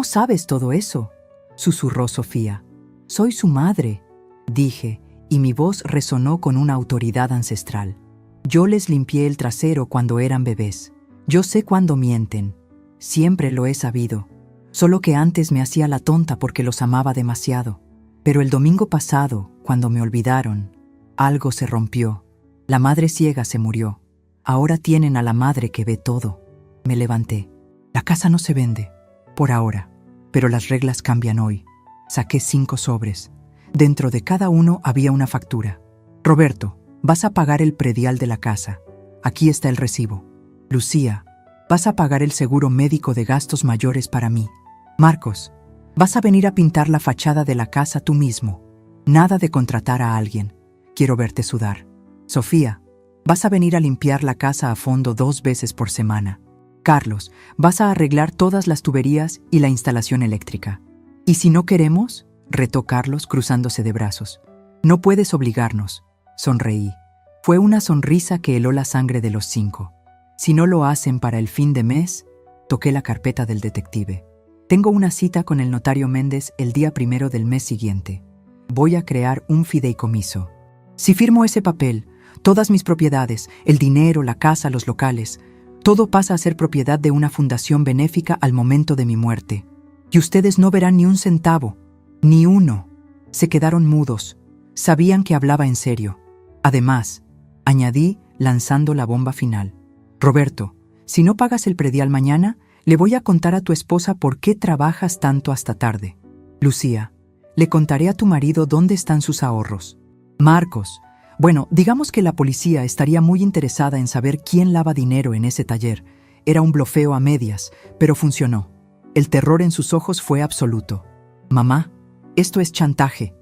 sabes todo eso?, susurró Sofía. Soy su madre, dije, y mi voz resonó con una autoridad ancestral. Yo les limpié el trasero cuando eran bebés. Yo sé cuándo mienten. Siempre lo he sabido. Solo que antes me hacía la tonta porque los amaba demasiado. Pero el domingo pasado, cuando me olvidaron, algo se rompió. La madre ciega se murió. Ahora tienen a la madre que ve todo. Me levanté. La casa no se vende, por ahora, pero las reglas cambian hoy. Saqué 5 sobres. Dentro de cada uno había una factura. Roberto, vas a pagar el predial de la casa. Aquí está el recibo. Lucía, vas a pagar el seguro médico de gastos mayores para mí. Marcos, vas a venir a pintar la fachada de la casa tú mismo. Nada de contratar a alguien. Quiero verte sudar. Sofía, vas a venir a limpiar la casa a fondo 2 veces por semana. Carlos, vas a arreglar todas las tuberías y la instalación eléctrica. ¿Y si no queremos?, retó Carlos cruzándose de brazos. No puedes obligarnos. Sonreí. Fue una sonrisa que heló la sangre de los 5. Si no lo hacen para el fin de mes, toqué la carpeta del detective. Tengo una cita con el notario Méndez el día 1 del mes siguiente. Voy a crear un fideicomiso. Si firmo ese papel, todas mis propiedades, el dinero, la casa, los locales, todo pasa a ser propiedad de una fundación benéfica al momento de mi muerte. Y ustedes no verán ni un centavo, ni uno. Se quedaron mudos. Sabían que hablaba en serio. Además, añadí lanzando la bomba final. Roberto, si no pagas el predial mañana, le voy a contar a tu esposa por qué trabajas tanto hasta tarde. Lucía, le contaré a tu marido dónde están sus ahorros. Marcos, bueno, digamos que la policía estaría muy interesada en saber quién lava dinero en ese taller. Era un blofeo a medias, pero funcionó. El terror en sus ojos fue absoluto. Mamá, esto es chantaje,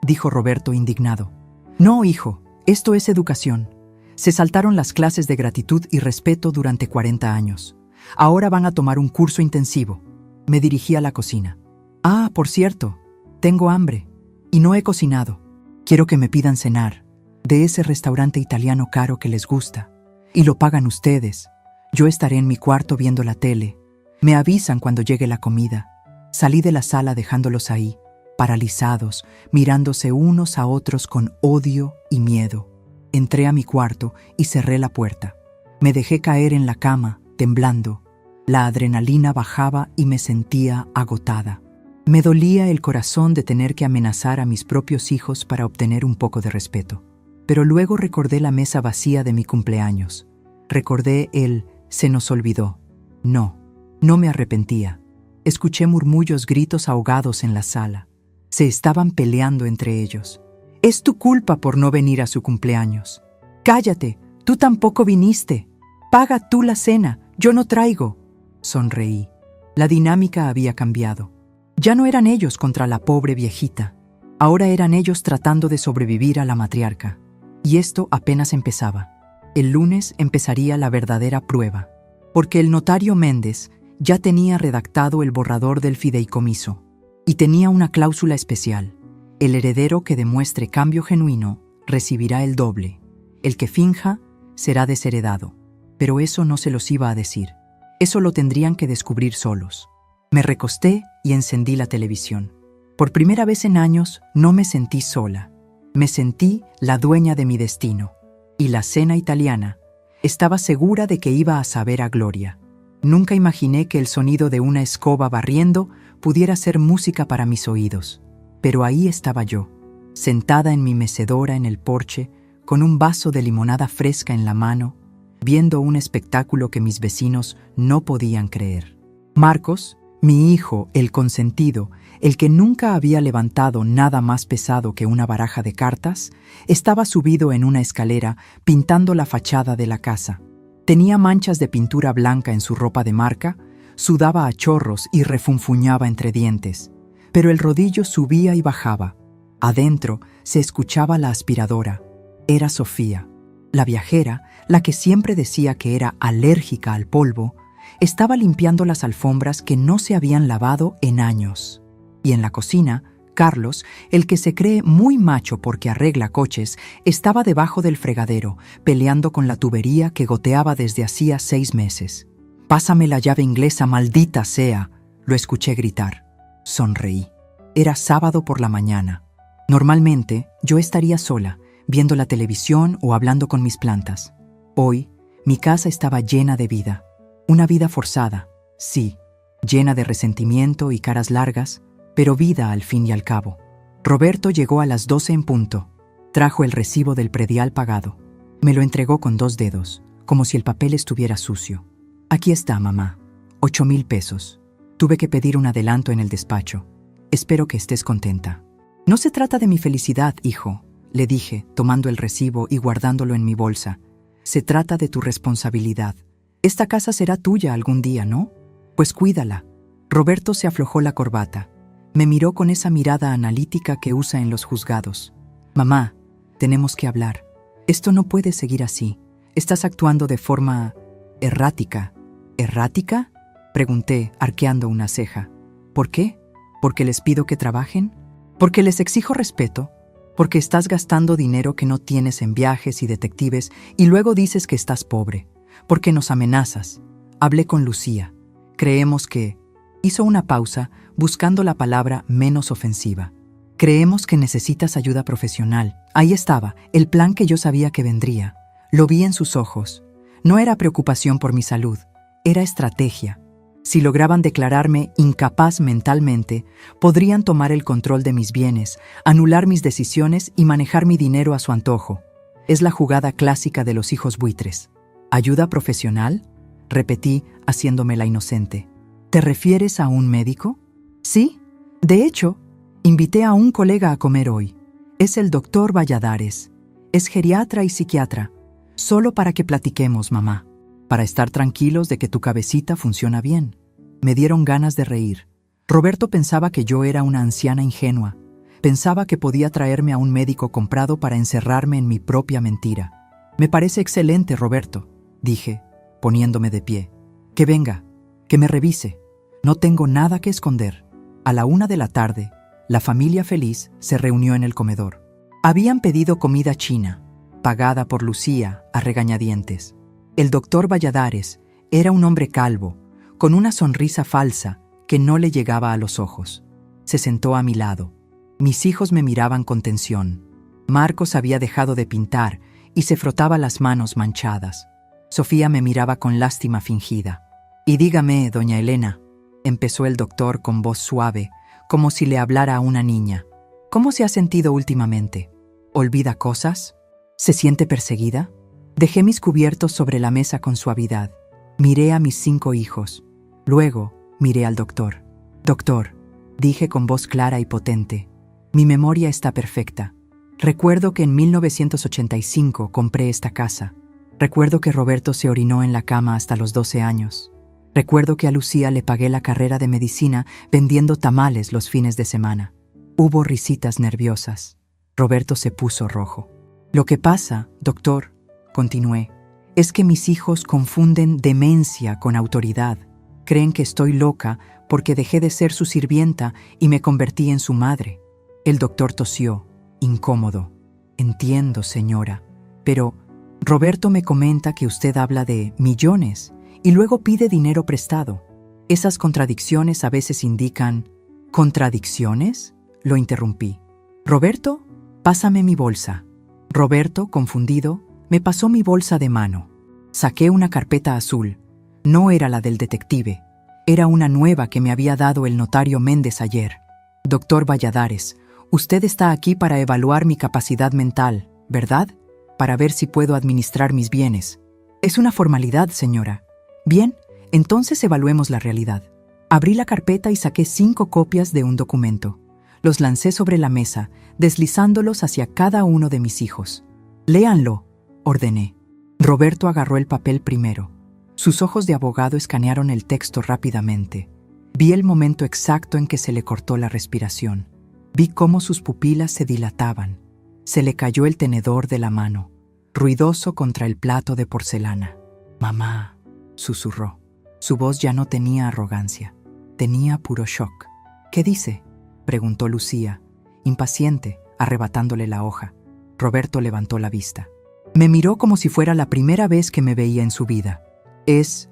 dijo Roberto indignado. No, hijo, esto es educación. Se saltaron las clases de gratitud y respeto durante 40 años. Ahora van a tomar un curso intensivo. Me dirigí a la cocina. Ah, por cierto, tengo hambre y no he cocinado. Quiero que me pidan cenar de ese restaurante italiano caro que les gusta. Y lo pagan ustedes. Yo estaré en mi cuarto viendo la tele. Me avisan cuando llegue la comida. Salí de la sala dejándolos ahí, paralizados, mirándose unos a otros con odio y miedo. Entré a mi cuarto y cerré la puerta. Me dejé caer en la cama, temblando. La adrenalina bajaba y me sentía agotada. Me dolía el corazón de tener que amenazar a mis propios hijos para obtener un poco de respeto. Pero luego recordé la mesa vacía de mi cumpleaños. Recordé el «se nos olvidó». No me arrepentía. Escuché murmullos, gritos ahogados en la sala. Se estaban peleando entre ellos. «Es tu culpa por no venir a su cumpleaños». «Cállate, tú tampoco viniste. Paga tú la cena, yo no traigo». Sonreí. La dinámica había cambiado. Ya no eran ellos contra la pobre viejita. Ahora eran ellos tratando de sobrevivir a la matriarca. Y esto apenas empezaba. El lunes empezaría la verdadera prueba. Porque el notario Méndez ya tenía redactado el borrador del fideicomiso. Y tenía una cláusula especial. El heredero que demuestre cambio genuino recibirá el doble. El que finja será desheredado. Pero eso no se los iba a decir. Eso lo tendrían que descubrir solos. Me recosté y encendí la televisión. Por primera vez en años no me sentí sola. Me sentí la dueña de mi destino. Y la cena italiana. Estaba segura de que iba a saber a gloria. Nunca imaginé que el sonido de una escoba barriendo pudiera ser música para mis oídos. Pero ahí estaba yo, sentada en mi mecedora en el porche, con un vaso de limonada fresca en la mano, viendo un espectáculo que mis vecinos no podían creer. Marcos, mi hijo, el consentido, el que nunca había levantado nada más pesado que una baraja de cartas, estaba subido en una escalera pintando la fachada de la casa. Tenía manchas de pintura blanca en su ropa de marca, sudaba a chorros y refunfuñaba entre dientes. Pero el rodillo subía y bajaba. Adentro se escuchaba la aspiradora. Era Sofía. La viajera, la que siempre decía que era alérgica al polvo, estaba limpiando las alfombras que no se habían lavado en años. Y en la cocina, Carlos, el que se cree muy macho porque arregla coches, estaba debajo del fregadero, peleando con la tubería que goteaba desde hacía 6 meses. «Pásame la llave inglesa, maldita sea», lo escuché gritar. Sonreí. Era sábado por la mañana. Normalmente, yo estaría sola, viendo la televisión o hablando con mis plantas. Hoy, mi casa estaba llena de vida. Una vida forzada, sí, llena de resentimiento y caras largas, pero vida al fin y al cabo. Roberto llegó a las 12 en punto. Trajo el recibo del predial pagado. Me lo entregó con 2 dedos, como si el papel estuviera sucio. «Aquí está, mamá. 8,000 pesos. Tuve que pedir un adelanto en el despacho. Espero que estés contenta». No se trata de mi felicidad, hijo, le dije, tomando el recibo y guardándolo en mi bolsa. Se trata de tu responsabilidad. Esta casa será tuya algún día, ¿no? Pues cuídala. Roberto se aflojó la corbata. Me miró con esa mirada analítica que usa en los juzgados. Mamá, tenemos que hablar. Esto no puede seguir así. Estás actuando de forma errática. ¿Errática?, pregunté, arqueando una ceja. ¿Por qué? ¿Porque les pido que trabajen? ¿Porque les exijo respeto? ¿Porque estás gastando dinero que no tienes en viajes y detectives y luego dices que estás pobre? ¿Porque nos amenazas? Hablé con Lucía. Creemos que... Hizo una pausa, buscando la palabra menos ofensiva. Creemos que necesitas ayuda profesional. Ahí estaba, el plan que yo sabía que vendría. Lo vi en sus ojos. No era preocupación por mi salud, era estrategia. Si lograban declararme incapaz mentalmente, podrían tomar el control de mis bienes, anular mis decisiones y manejar mi dinero a su antojo. Es la jugada clásica de los hijos buitres. ¿Ayuda profesional?, repetí, haciéndome la inocente. ¿Te refieres a un médico? Sí. De hecho, invité a un colega a comer hoy. Es el doctor Valladares. Es geriatra y psiquiatra. Solo para que platiquemos, mamá. Para estar tranquilos de que tu cabecita funciona bien. Me dieron ganas de reír. Roberto pensaba que yo era una anciana ingenua. Pensaba que podía traerme a un médico comprado para encerrarme en mi propia mentira. Me parece excelente, Roberto, dije, poniéndome de pie. Que venga, que me revise. No tengo nada que esconder. A la 1 de la tarde, la familia feliz se reunió en el comedor. Habían pedido comida china, pagada por Lucía a regañadientes. El doctor Valladares era un hombre calvo, con una sonrisa falsa que no le llegaba a los ojos. Se sentó a mi lado. Mis hijos me miraban con tensión. Marcos había dejado de pintar y se frotaba las manos manchadas. Sofía me miraba con lástima fingida. Y dígame, doña Elena, empezó el doctor con voz suave, como si le hablara a una niña. ¿Cómo se ha sentido últimamente? ¿Olvida cosas? ¿Se siente perseguida? Dejé mis cubiertos sobre la mesa con suavidad. Miré a mis 5 hijos. Luego miré al doctor. Doctor, dije con voz clara y potente, mi memoria está perfecta. Recuerdo que en 1985 compré esta casa. Recuerdo que Roberto se orinó en la cama hasta los 12 años. Recuerdo que a Lucía le pagué la carrera de medicina vendiendo tamales los fines de semana. Hubo risitas nerviosas. Roberto se puso rojo. Lo que pasa, doctor, continué, es que mis hijos confunden demencia con autoridad. Creen que estoy loca porque dejé de ser su sirvienta y me convertí en su madre. El doctor tosió, incómodo. Entiendo, señora, pero Roberto me comenta que usted habla de millones y luego pide dinero prestado. Esas contradicciones a veces indican... ¿Contradicciones?, lo interrumpí. Roberto, pásame mi bolsa. Roberto, confundido, me pasó mi bolsa de mano. Saqué una carpeta azul. No era la del detective. Era una nueva que me había dado el notario Méndez ayer. Doctor Valladares, usted está aquí para evaluar mi capacidad mental, ¿verdad? Para ver si puedo administrar mis bienes. Es una formalidad, señora. Bien, entonces evaluemos la realidad. Abrí la carpeta y saqué 5 copias de un documento. Los lancé sobre la mesa, deslizándolos hacia cada uno de mis hijos. Léanlo, ordené. Roberto agarró el papel primero. Sus ojos de abogado escanearon el texto rápidamente. Vi el momento exacto en que se le cortó la respiración. Vi cómo sus pupilas se dilataban. Se le cayó el tenedor de la mano, ruidoso contra el plato de porcelana. «Mamá», susurró. Su voz ya no tenía arrogancia. Tenía puro shock. «¿Qué dice?», preguntó Lucía, impaciente, arrebatándole la hoja. Roberto levantó la vista. Me miró como si fuera la primera vez que me veía en su vida. Es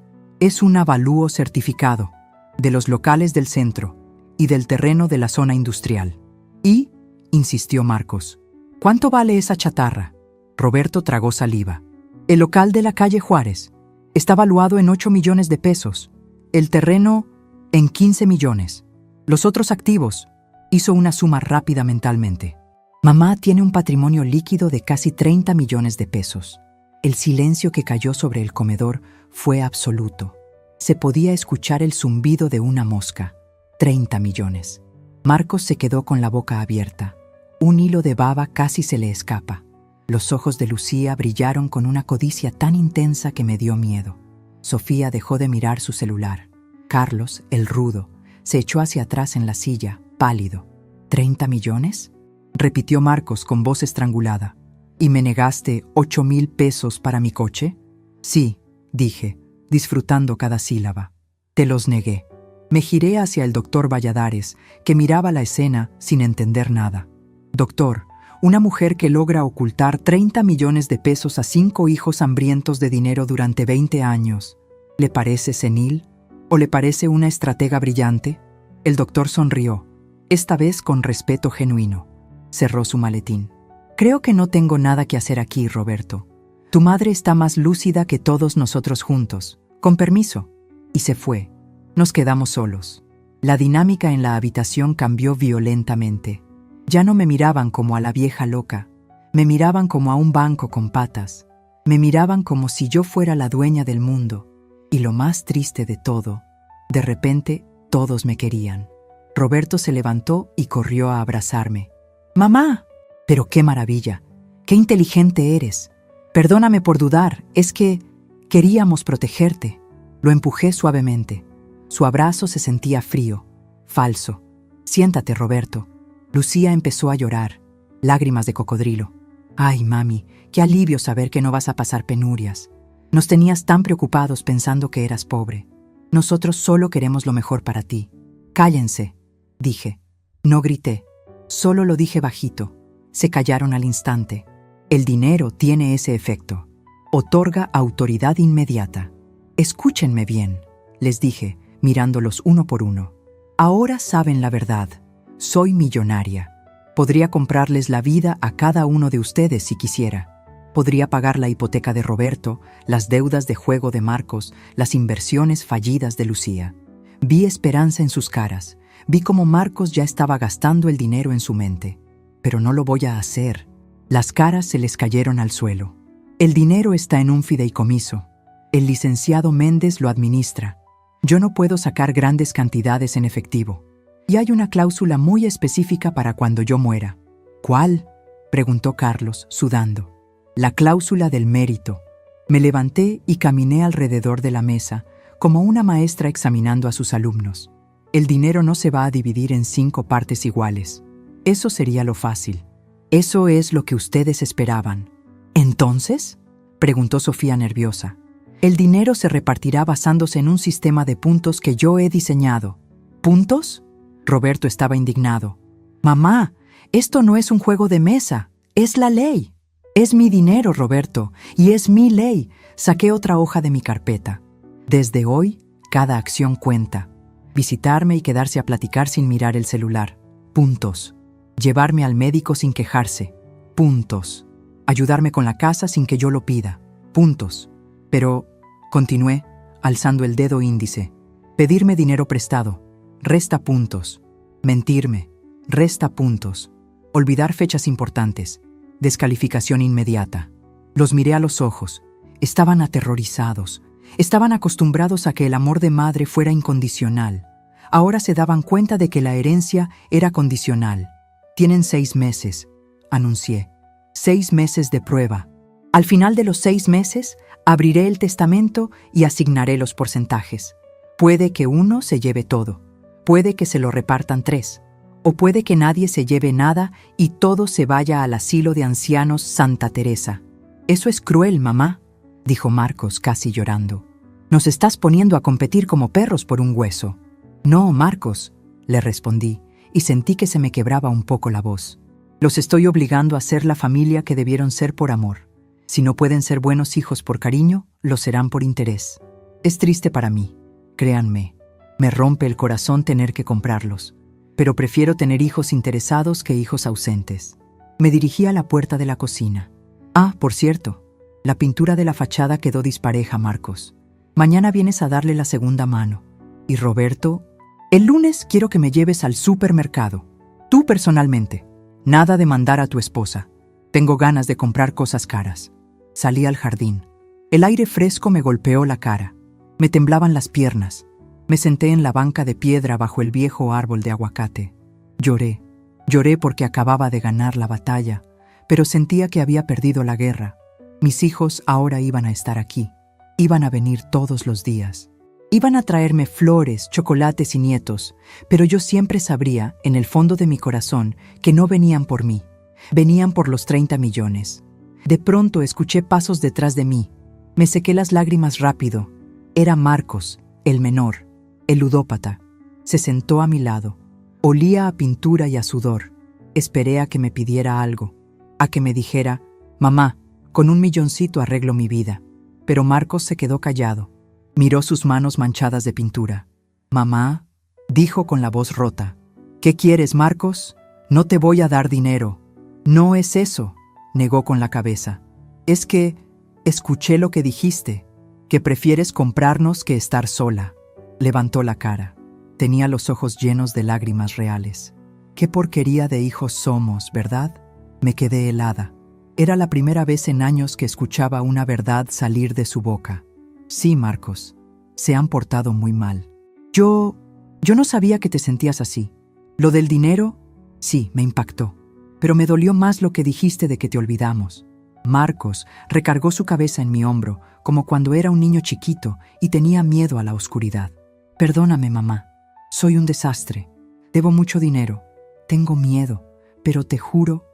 un avalúo certificado de los locales del centro y del terreno de la zona industrial. Y, insistió Marcos, ¿cuánto vale esa chatarra? Roberto tragó saliva. El local de la calle Juárez está valuado en 8 millones de pesos. El terreno en 15 millones. Los otros activos. Hizo una suma rápida mentalmente. Mamá tiene un patrimonio líquido de casi 30 millones de pesos. El silencio que cayó sobre el comedor fue absoluto. Se podía escuchar el zumbido de una mosca. 30 millones. Marcos se quedó con la boca abierta. Un hilo de baba casi se le escapa. Los ojos de Lucía brillaron con una codicia tan intensa que me dio miedo. Sofía dejó de mirar su celular. Carlos, el rudo, se echó hacia atrás en la silla, pálido. ¿30 millones? Repitió Marcos con voz estrangulada. ¿Y me negaste 8,000 pesos para mi coche? Sí, dije, disfrutando cada sílaba. Te los negué. Me giré hacia el doctor Valladares, que miraba la escena sin entender nada. Doctor, una mujer que logra ocultar 30 millones de pesos a 5 hijos hambrientos de dinero durante 20 años, ¿le parece senil? ¿O le parece una estratega brillante? El doctor sonrió, esta vez con respeto genuino. Cerró su maletín. Creo que no tengo nada que hacer aquí, Roberto. Tu madre está más lúcida que todos nosotros juntos. Con permiso. Y se fue. Nos quedamos solos. La dinámica en la habitación cambió violentamente. Ya no me miraban como a la vieja loca. Me miraban como a un banco con patas. Me miraban como si yo fuera la dueña del mundo. Y lo más triste de todo, de repente todos me querían. Roberto se levantó y corrió a abrazarme. ¡Mamá! Pero qué maravilla, qué inteligente eres. Perdóname por dudar, es que queríamos protegerte. Lo empujé suavemente. Su abrazo se sentía frío, falso. Siéntate, Roberto. Lucía empezó a llorar, lágrimas de cocodrilo. Ay, mami, qué alivio saber que no vas a pasar penurias. Nos tenías tan preocupados pensando que eras pobre. Nosotros solo queremos lo mejor para ti. Cállense, dije. No grité, solo lo dije bajito. Se callaron al instante. El dinero tiene ese efecto. Otorga autoridad inmediata. Escúchenme bien, les dije, mirándolos uno por uno. Ahora saben la verdad. Soy millonaria. Podría comprarles la vida a cada uno de ustedes si quisiera. Podría pagar la hipoteca de Roberto, las deudas de juego de Marcos, las inversiones fallidas de Lucía. Vi esperanza en sus caras. Vi cómo Marcos ya estaba gastando el dinero en su mente. Pero no lo voy a hacer. Las caras se les cayeron al suelo. El dinero está en un fideicomiso. El licenciado Méndez lo administra. Yo no puedo sacar grandes cantidades en efectivo. Y hay una cláusula muy específica para cuando yo muera. ¿Cuál?, preguntó Carlos, sudando. La cláusula del mérito. Me levanté y caminé alrededor de la mesa, como una maestra examinando a sus alumnos. El dinero no se va a dividir en 5 partes iguales. Eso sería lo fácil. Eso es lo que ustedes esperaban. ¿Entonces?, preguntó Sofía nerviosa. El dinero se repartirá basándose en un sistema de puntos que yo he diseñado. ¿Puntos? Roberto estaba indignado. Mamá, esto no es un juego de mesa, es la ley. Es mi dinero, Roberto, y es mi ley. Saqué otra hoja de mi carpeta. Desde hoy, cada acción cuenta. Visitarme y quedarse a platicar sin mirar el celular. Puntos. Llevarme al médico sin quejarse. Puntos. Ayudarme con la casa sin que yo lo pida. Puntos. Pero, continué, alzando el dedo índice, pedirme dinero prestado. Resta puntos. Mentirme. Resta puntos. Olvidar fechas importantes. Descalificación inmediata. Los miré a los ojos. Estaban aterrorizados. Estaban acostumbrados a que el amor de madre fuera incondicional. Ahora se daban cuenta de que la herencia era condicional. Tienen 6 meses, anuncié. 6 meses de prueba. Al final de los 6 meses, abriré el testamento y asignaré los porcentajes. Puede que uno se lleve todo. Puede que se lo repartan 3. O puede que nadie se lleve nada y todo se vaya al asilo de ancianos Santa Teresa. Eso es cruel, mamá, dijo Marcos casi llorando. Nos estás poniendo a competir como perros por un hueso. No, Marcos, le respondí, y sentí que se me quebraba un poco la voz. Los estoy obligando a ser la familia que debieron ser por amor. Si no pueden ser buenos hijos por cariño, lo serán por interés. Es triste para mí, créanme. Me rompe el corazón tener que comprarlos. Pero prefiero tener hijos interesados que hijos ausentes. Me dirigí a la puerta de la cocina. Ah, por cierto, la pintura de la fachada quedó dispareja, Marcos. Mañana vienes a darle la segunda mano. Y Roberto, el lunes quiero que me lleves al supermercado. Tú personalmente. Nada de mandar a tu esposa. Tengo ganas de comprar cosas caras. Salí al jardín. El aire fresco me golpeó la cara. Me temblaban las piernas. Me senté en la banca de piedra bajo el viejo árbol de aguacate. Lloré. Lloré porque acababa de ganar la batalla, pero sentía que había perdido la guerra. Mis hijos ahora iban a estar aquí. Iban a venir todos los días. Iban a traerme flores, chocolates y nietos, pero yo siempre sabría, en el fondo de mi corazón, que no venían por mí. Venían por los 30 millones. De pronto escuché pasos detrás de mí. Me sequé las lágrimas rápido. Era Marcos, el menor, el ludópata. Se sentó a mi lado. Olía a pintura y a sudor. Esperé a que me pidiera algo, a que me dijera: «Mamá, con 1 milloncito arreglo mi vida». Pero Marcos se quedó callado. Miró sus manos manchadas de pintura. «Mamá», dijo con la voz rota. «¿Qué quieres, Marcos? No te voy a dar dinero». «No es eso», negó con la cabeza. «Es que escuché lo que dijiste, que prefieres comprarnos que estar sola». Levantó la cara. Tenía los ojos llenos de lágrimas reales. «Qué porquería de hijos somos, ¿verdad?». Me quedé helada. Era la primera vez en años que escuchaba una verdad salir de su boca. «Sí, Marcos, se han portado muy mal. Yo no sabía que te sentías así. Lo del dinero, sí, me impactó. Pero me dolió más lo que dijiste de que te olvidamos». Marcos recargó su cabeza en mi hombro, como cuando era un niño chiquito y tenía miedo a la oscuridad. «Perdóname, mamá. Soy un desastre. Debo mucho dinero. Tengo miedo, pero te juro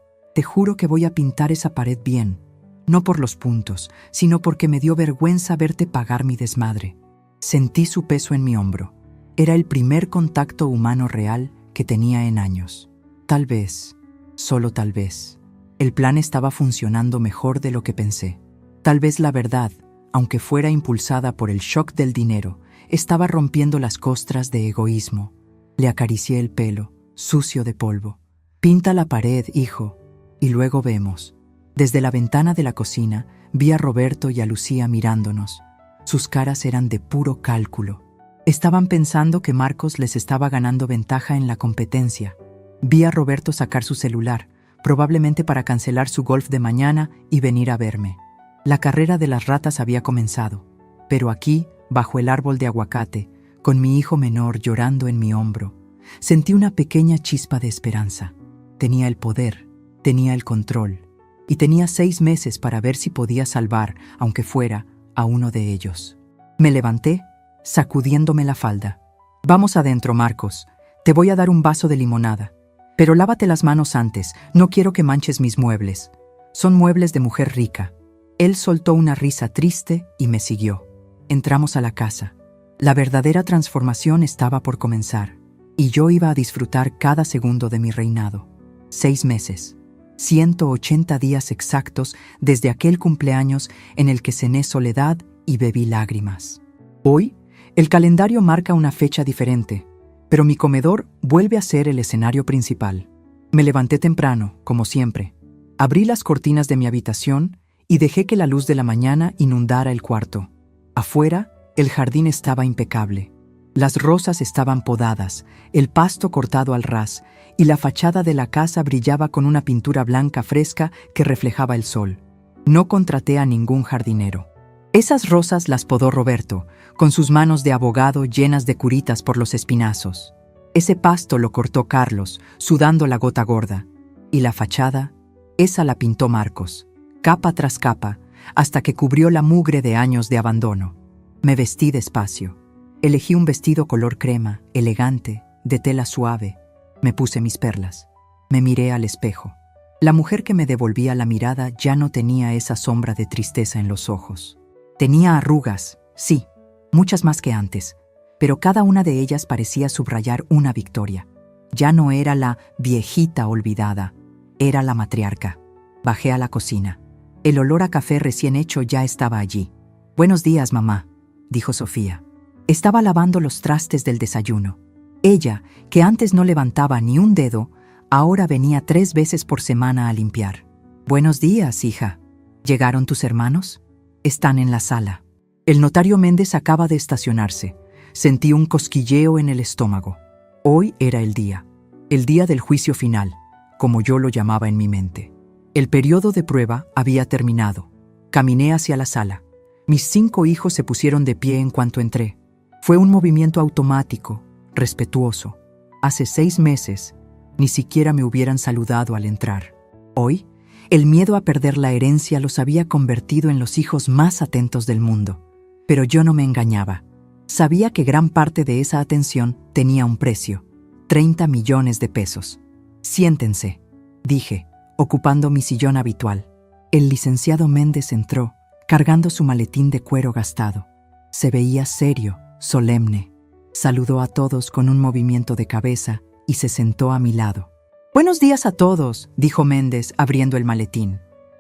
que voy a pintar esa pared bien. No por los puntos, sino porque me dio vergüenza verte pagar mi desmadre». Sentí su peso en mi hombro. Era el primer contacto humano real que tenía en años. Tal vez, solo tal vez, el plan estaba funcionando mejor de lo que pensé. Tal vez la verdad, aunque fuera impulsada por el shock del dinero, estaba rompiendo las costras de egoísmo. Le acaricié el pelo, sucio de polvo. «Pinta la pared, hijo, y luego vemos». Desde la ventana de la cocina vi a Roberto y a Lucía mirándonos. Sus caras eran de puro cálculo. Estaban pensando que Marcos les estaba ganando ventaja en la competencia. Vi a Roberto sacar su celular, probablemente para cancelar su golf de mañana y venir a verme. La carrera de las ratas había comenzado, pero aquí, bajo el árbol de aguacate, con mi hijo menor llorando en mi hombro, sentí una pequeña chispa de esperanza. Tenía el poder, tenía el control, y tenía 6 meses para ver si podía salvar, aunque fuera, a uno de ellos. Me levanté, sacudiéndome la falda. «Vamos adentro, Marcos. Te voy a dar un vaso de limonada. Pero lávate las manos antes, no quiero que manches mis muebles. Son muebles de mujer rica». Él soltó una risa triste y me siguió. Entramos a la casa. La verdadera transformación estaba por comenzar, y yo iba a disfrutar cada segundo de mi reinado. 6 meses. 180 días exactos desde aquel cumpleaños en el que cené soledad y bebí lágrimas. Hoy, el calendario marca una fecha diferente, pero mi comedor vuelve a ser el escenario principal. Me levanté temprano, como siempre. Abrí las cortinas de mi habitación y dejé que la luz de la mañana inundara el cuarto. Afuera, el jardín estaba impecable. Las rosas estaban podadas, el pasto cortado al ras, y la fachada de la casa brillaba con una pintura blanca fresca que reflejaba el sol. No contraté a ningún jardinero. Esas rosas las podó Roberto, con sus manos de abogado llenas de curitas por los espinazos. Ese pasto lo cortó Carlos, sudando la gota gorda. Y la fachada, esa la pintó Marcos, capa tras capa, hasta que cubrió la mugre de años de abandono. Me vestí despacio. Elegí un vestido color crema, elegante, de tela suave. Me puse mis perlas. Me miré al espejo. La mujer que me devolvía la mirada ya no tenía esa sombra de tristeza en los ojos. Tenía arrugas, sí, muchas más que antes, pero cada una de ellas parecía subrayar una victoria. Ya no era la viejita olvidada, era la matriarca. Bajé a la cocina. El olor a café recién hecho ya estaba allí. «Buenos días, mamá», dijo Sofía. Estaba lavando los trastes del desayuno. Ella, que antes no levantaba ni un dedo, ahora venía 3 veces por semana a limpiar. «Buenos días, hija. ¿Llegaron tus hermanos?» «Están en la sala». El notario Méndez acaba de estacionarse. Sentí un cosquilleo en el estómago. Hoy era el día del juicio final, como yo lo llamaba en mi mente. El periodo de prueba había terminado. Caminé hacia la sala. Mis 5 hijos se pusieron de pie en cuanto entré. Fue un movimiento automático, respetuoso. Hace 6 meses, Ni siquiera me hubieran saludado al entrar. Hoy, el miedo a perder la herencia los había convertido en los hijos más atentos del mundo. Pero yo no me engañaba. Sabía que gran parte de esa atención tenía un precio: 30 millones de pesos. «Siéntense», dije, ocupando mi sillón habitual. El licenciado Méndez entró, cargando su maletín de cuero gastado. Se veía serio, solemne. Saludó a todos con un movimiento de cabeza y se sentó a mi lado. «Buenos días a todos», dijo Méndez, abriendo el maletín.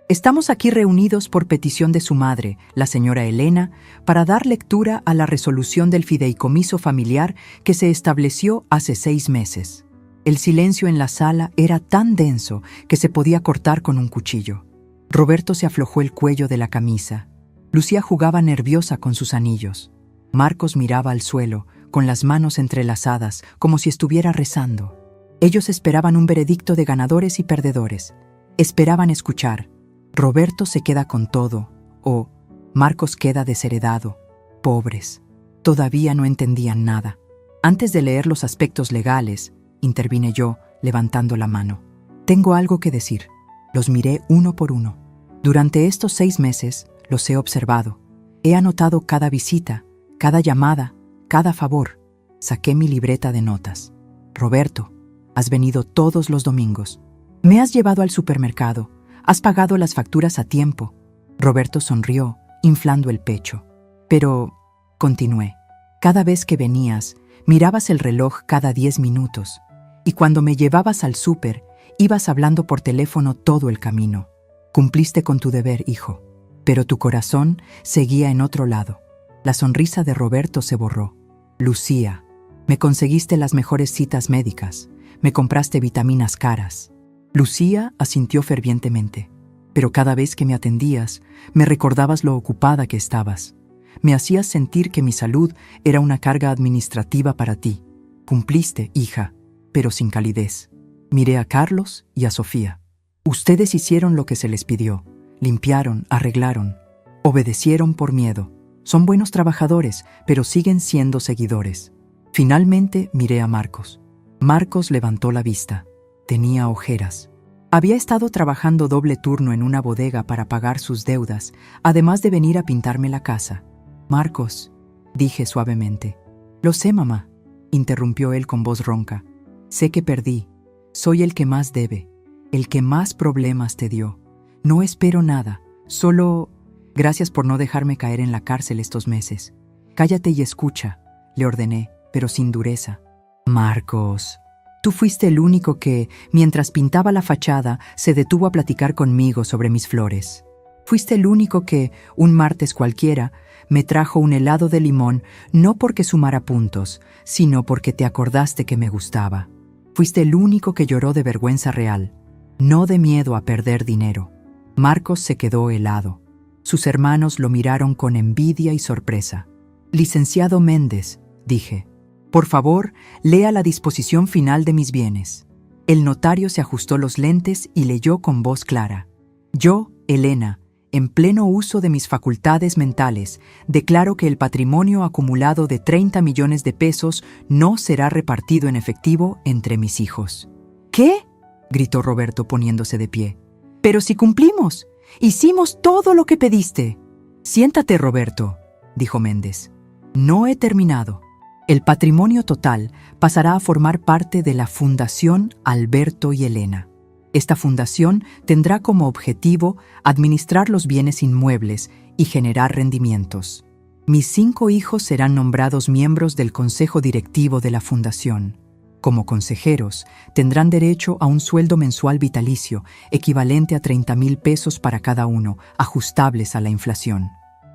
«Estamos aquí reunidos por petición de su madre, la señora Elena, para dar lectura a la resolución del fideicomiso familiar que se estableció hace 6 meses». El silencio en la sala era tan denso que se podía cortar con un cuchillo. Roberto se aflojó el cuello de la camisa. Lucía jugaba nerviosa con sus anillos. Marcos miraba al suelo, con las manos entrelazadas, como si estuviera rezando. Ellos esperaban un veredicto de ganadores y perdedores. Esperaban escuchar: «Roberto se queda con todo» o «Marcos queda desheredado». Pobres. Todavía no entendían nada. Antes de leer los aspectos legales, intervine yo, levantando la mano. «Tengo algo que decir». Los miré uno por uno. Durante estos 6 meses los he observado. He anotado cada visita, cada llamada, cada favor. Saqué mi libreta de notas. «Roberto, has venido todos los domingos. Me has llevado al supermercado. Has pagado las facturas a tiempo». Roberto sonrió, inflando el pecho. «Pero», continué, «cada vez que venías, mirabas el reloj cada 10 minutos. Y cuando me llevabas al súper, ibas hablando por teléfono todo el camino. Cumpliste con tu deber, hijo. Pero tu corazón seguía en otro lado». La sonrisa de Roberto se borró. «Lucía, me conseguiste las mejores citas médicas. Me compraste vitaminas caras». Lucía asintió fervientemente. «Pero cada vez que me atendías, me recordabas lo ocupada que estabas. Me hacías sentir que mi salud era una carga administrativa para ti. Cumpliste, hija, pero sin calidez». Miré a Carlos y a Sofía. «Ustedes hicieron lo que se les pidió. Limpiaron, arreglaron. Obedecieron por miedo. Son buenos trabajadores, pero siguen siendo seguidores». Finalmente miré a Marcos. Marcos levantó la vista. Tenía ojeras. Había estado trabajando doble turno en una bodega para pagar sus deudas, además de venir a pintarme la casa. «Marcos», dije suavemente. «Lo sé, mamá», interrumpió él con voz ronca. «Sé que perdí. Soy el que más debe, el que más problemas te dio. No espero nada, solo gracias por no dejarme caer en la cárcel estos meses. Cállate y escucha», le ordené, pero sin dureza. «Marcos, tú fuiste el único que, mientras pintaba la fachada, se detuvo a platicar conmigo sobre mis flores. Fuiste el único que, un martes cualquiera, me trajo un helado de limón, no porque sumara puntos, sino porque te acordaste que me gustaba. Fuiste el único que lloró de vergüenza real, no de miedo a perder dinero». Marcos se quedó helado. Sus hermanos lo miraron con envidia y sorpresa. «Licenciado Méndez», dije, «por favor, lea la disposición final de mis bienes». El notario se ajustó los lentes y leyó con voz clara: «Yo, Elena, en pleno uso de mis facultades mentales, declaro que el patrimonio acumulado de 30 millones de pesos no será repartido en efectivo entre mis hijos». «¿Qué?», gritó Roberto poniéndose de pie. «Pero si cumplimos, hicimos todo lo que pediste». «Siéntate, Roberto», dijo Méndez. «No he terminado. El patrimonio total pasará a formar parte de la Fundación Alberto y Elena. Esta fundación tendrá como objetivo administrar los bienes inmuebles y generar rendimientos. Mis 5 hijos serán nombrados miembros del consejo directivo de la fundación. Como consejeros, tendrán derecho a un sueldo mensual vitalicio equivalente a 30,000 pesos para cada uno, ajustables a la inflación».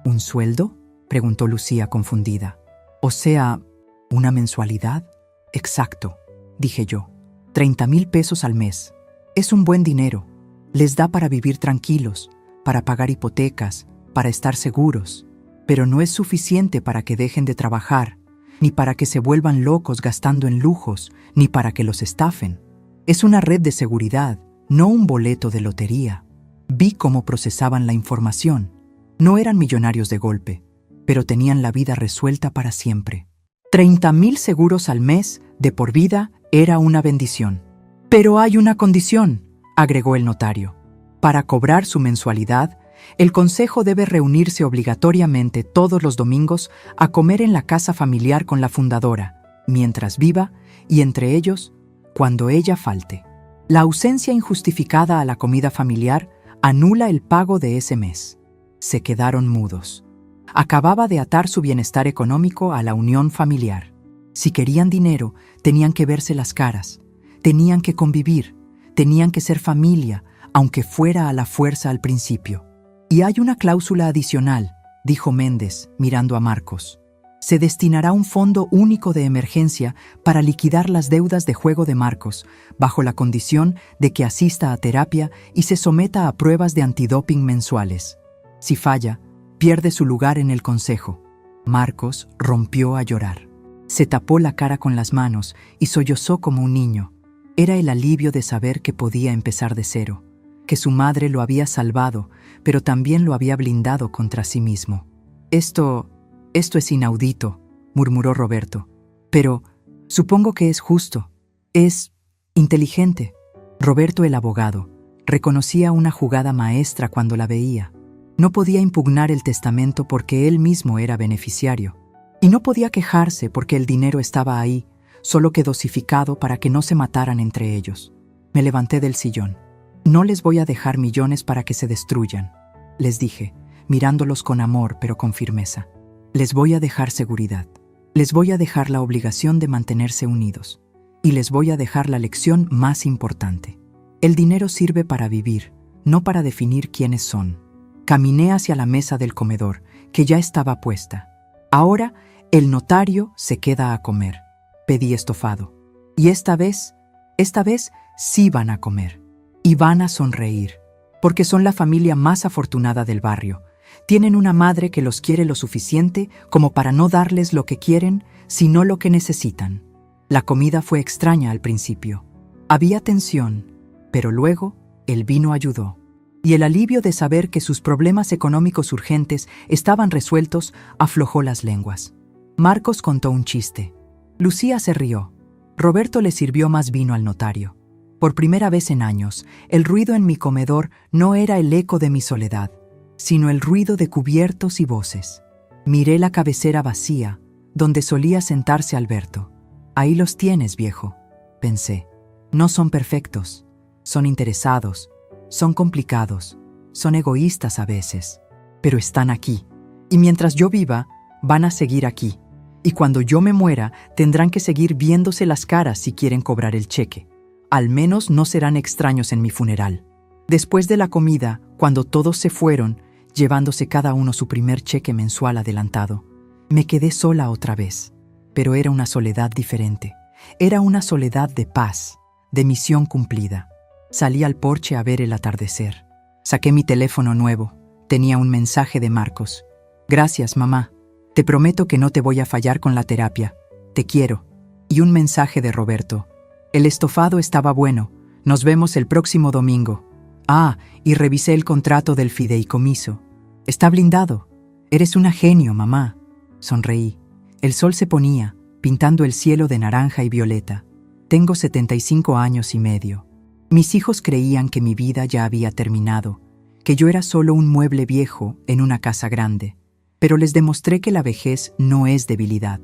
«¿Un sueldo?», preguntó Lucía confundida. «O sea, ¿una mensualidad?». «Exacto», dije yo. 30,000 pesos al mes. Es un buen dinero. Les da para vivir tranquilos, para pagar hipotecas, para estar seguros. Pero no es suficiente para que dejen de trabajar, ni para que se vuelvan locos gastando en lujos, ni para que los estafen. Es una red de seguridad, no un boleto de lotería». Vi cómo procesaban la información. No eran millonarios de golpe, pero tenían la vida resuelta para siempre. 30,000 seguros al mes, de por vida, era una bendición. Pero hay una condición, agregó el notario. Para cobrar su mensualidad, el consejo debe reunirse obligatoriamente todos los domingos a comer en la casa familiar con la fundadora, mientras viva, y entre ellos, cuando ella falte. La ausencia injustificada a la comida familiar anula el pago de ese mes. Se quedaron mudos. Acababa de atar su bienestar económico a la unión familiar. Si querían dinero, tenían que verse las caras, tenían que convivir, tenían que ser familia, aunque fuera a la fuerza al principio. Y hay una cláusula adicional, dijo Méndez, mirando a Marcos. Se destinará un fondo único de emergencia para liquidar las deudas de juego de Marcos, bajo la condición de que asista a terapia y se someta a pruebas de antidoping mensuales. Si falla, pierde su lugar en el consejo. Marcos rompió a llorar. Se tapó la cara con las manos y sollozó como un niño. Era el alivio de saber que podía empezar de cero, que su madre lo había salvado, pero también lo había blindado contra sí mismo. Esto es inaudito, murmuró Roberto. Pero supongo que es justo. Es inteligente. Roberto, el abogado, reconocía una jugada maestra cuando la veía. No podía impugnar el testamento porque él mismo era beneficiario. Y no podía quejarse porque el dinero estaba ahí, solo que dosificado para que no se mataran entre ellos. Me levanté del sillón. No les voy a dejar millones para que se destruyan, les dije, mirándolos con amor pero con firmeza. Les voy a dejar seguridad. Les voy a dejar la obligación de mantenerse unidos. Y les voy a dejar la lección más importante. El dinero sirve para vivir, no para definir quiénes son. Caminé hacia la mesa del comedor, que ya estaba puesta. Ahora, el notario se queda a comer. Pedí estofado. Y esta vez sí van a comer. Y van a sonreír, porque son la familia más afortunada del barrio. Tienen una madre que los quiere lo suficiente como para no darles lo que quieren, sino lo que necesitan. La comida fue extraña al principio. Había tensión, pero luego el vino ayudó. Y el alivio de saber que sus problemas económicos urgentes estaban resueltos aflojó las lenguas. Marcos contó un chiste. Lucía se rió. Roberto le sirvió más vino al notario. Por primera vez en años, el ruido en mi comedor no era el eco de mi soledad, sino el ruido de cubiertos y voces. Miré la cabecera vacía, donde solía sentarse Alberto. Ahí los tienes, viejo, pensé. No son perfectos, son interesados, son complicados, son egoístas a veces, pero están aquí. Y mientras yo viva, van a seguir aquí. Y cuando yo me muera, tendrán que seguir viéndose las caras si quieren cobrar el cheque. Al menos no serán extraños en mi funeral. Después de la comida, cuando todos se fueron, llevándose cada uno su primer cheque mensual adelantado, me quedé sola otra vez. Pero era una soledad diferente. Era una soledad de paz, de misión cumplida. Salí al porche a ver el atardecer. Saqué mi teléfono nuevo. Tenía un mensaje de Marcos. Gracias, mamá. Te prometo que no te voy a fallar con la terapia. Te quiero. Y un mensaje de Roberto. El estofado estaba bueno. Nos vemos el próximo domingo. Ah, y revisé el contrato del fideicomiso. Está blindado. Eres una genio, mamá. Sonreí. El sol se ponía, pintando el cielo de naranja y violeta. Tengo 75 años y medio. Mis hijos creían que mi vida ya había terminado, que yo era solo un mueble viejo en una casa grande. Pero les demostré que la vejez no es debilidad.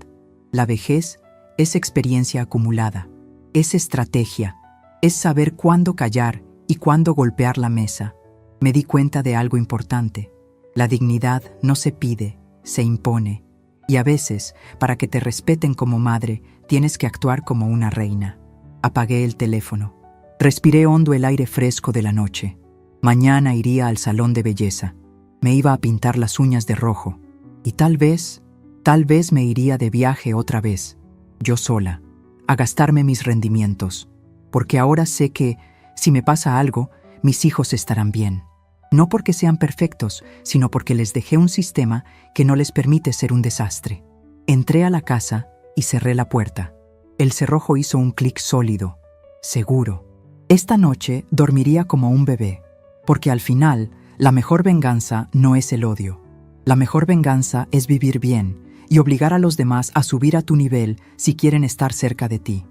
La vejez es experiencia acumulada. Es estrategia, es saber cuándo callar y cuándo golpear la mesa. Me di cuenta de algo importante. La dignidad no se pide, se impone. Y a veces, para que te respeten como madre, tienes que actuar como una reina. Apagué el teléfono. Respiré hondo el aire fresco de la noche. Mañana iría al salón de belleza. Me iba a pintar las uñas de rojo. Y tal vez me iría de viaje otra vez, yo sola, a gastarme mis rendimientos, porque ahora sé que, si me pasa algo, mis hijos estarán bien. No porque sean perfectos, sino porque les dejé un sistema que no les permite ser un desastre. Entré a la casa y cerré la puerta. El cerrojo hizo un clic sólido, seguro. Esta noche dormiría como un bebé, porque al final, la mejor venganza no es el odio. La mejor venganza es vivir bien y obligar a los demás a subir a tu nivel si quieren estar cerca de ti.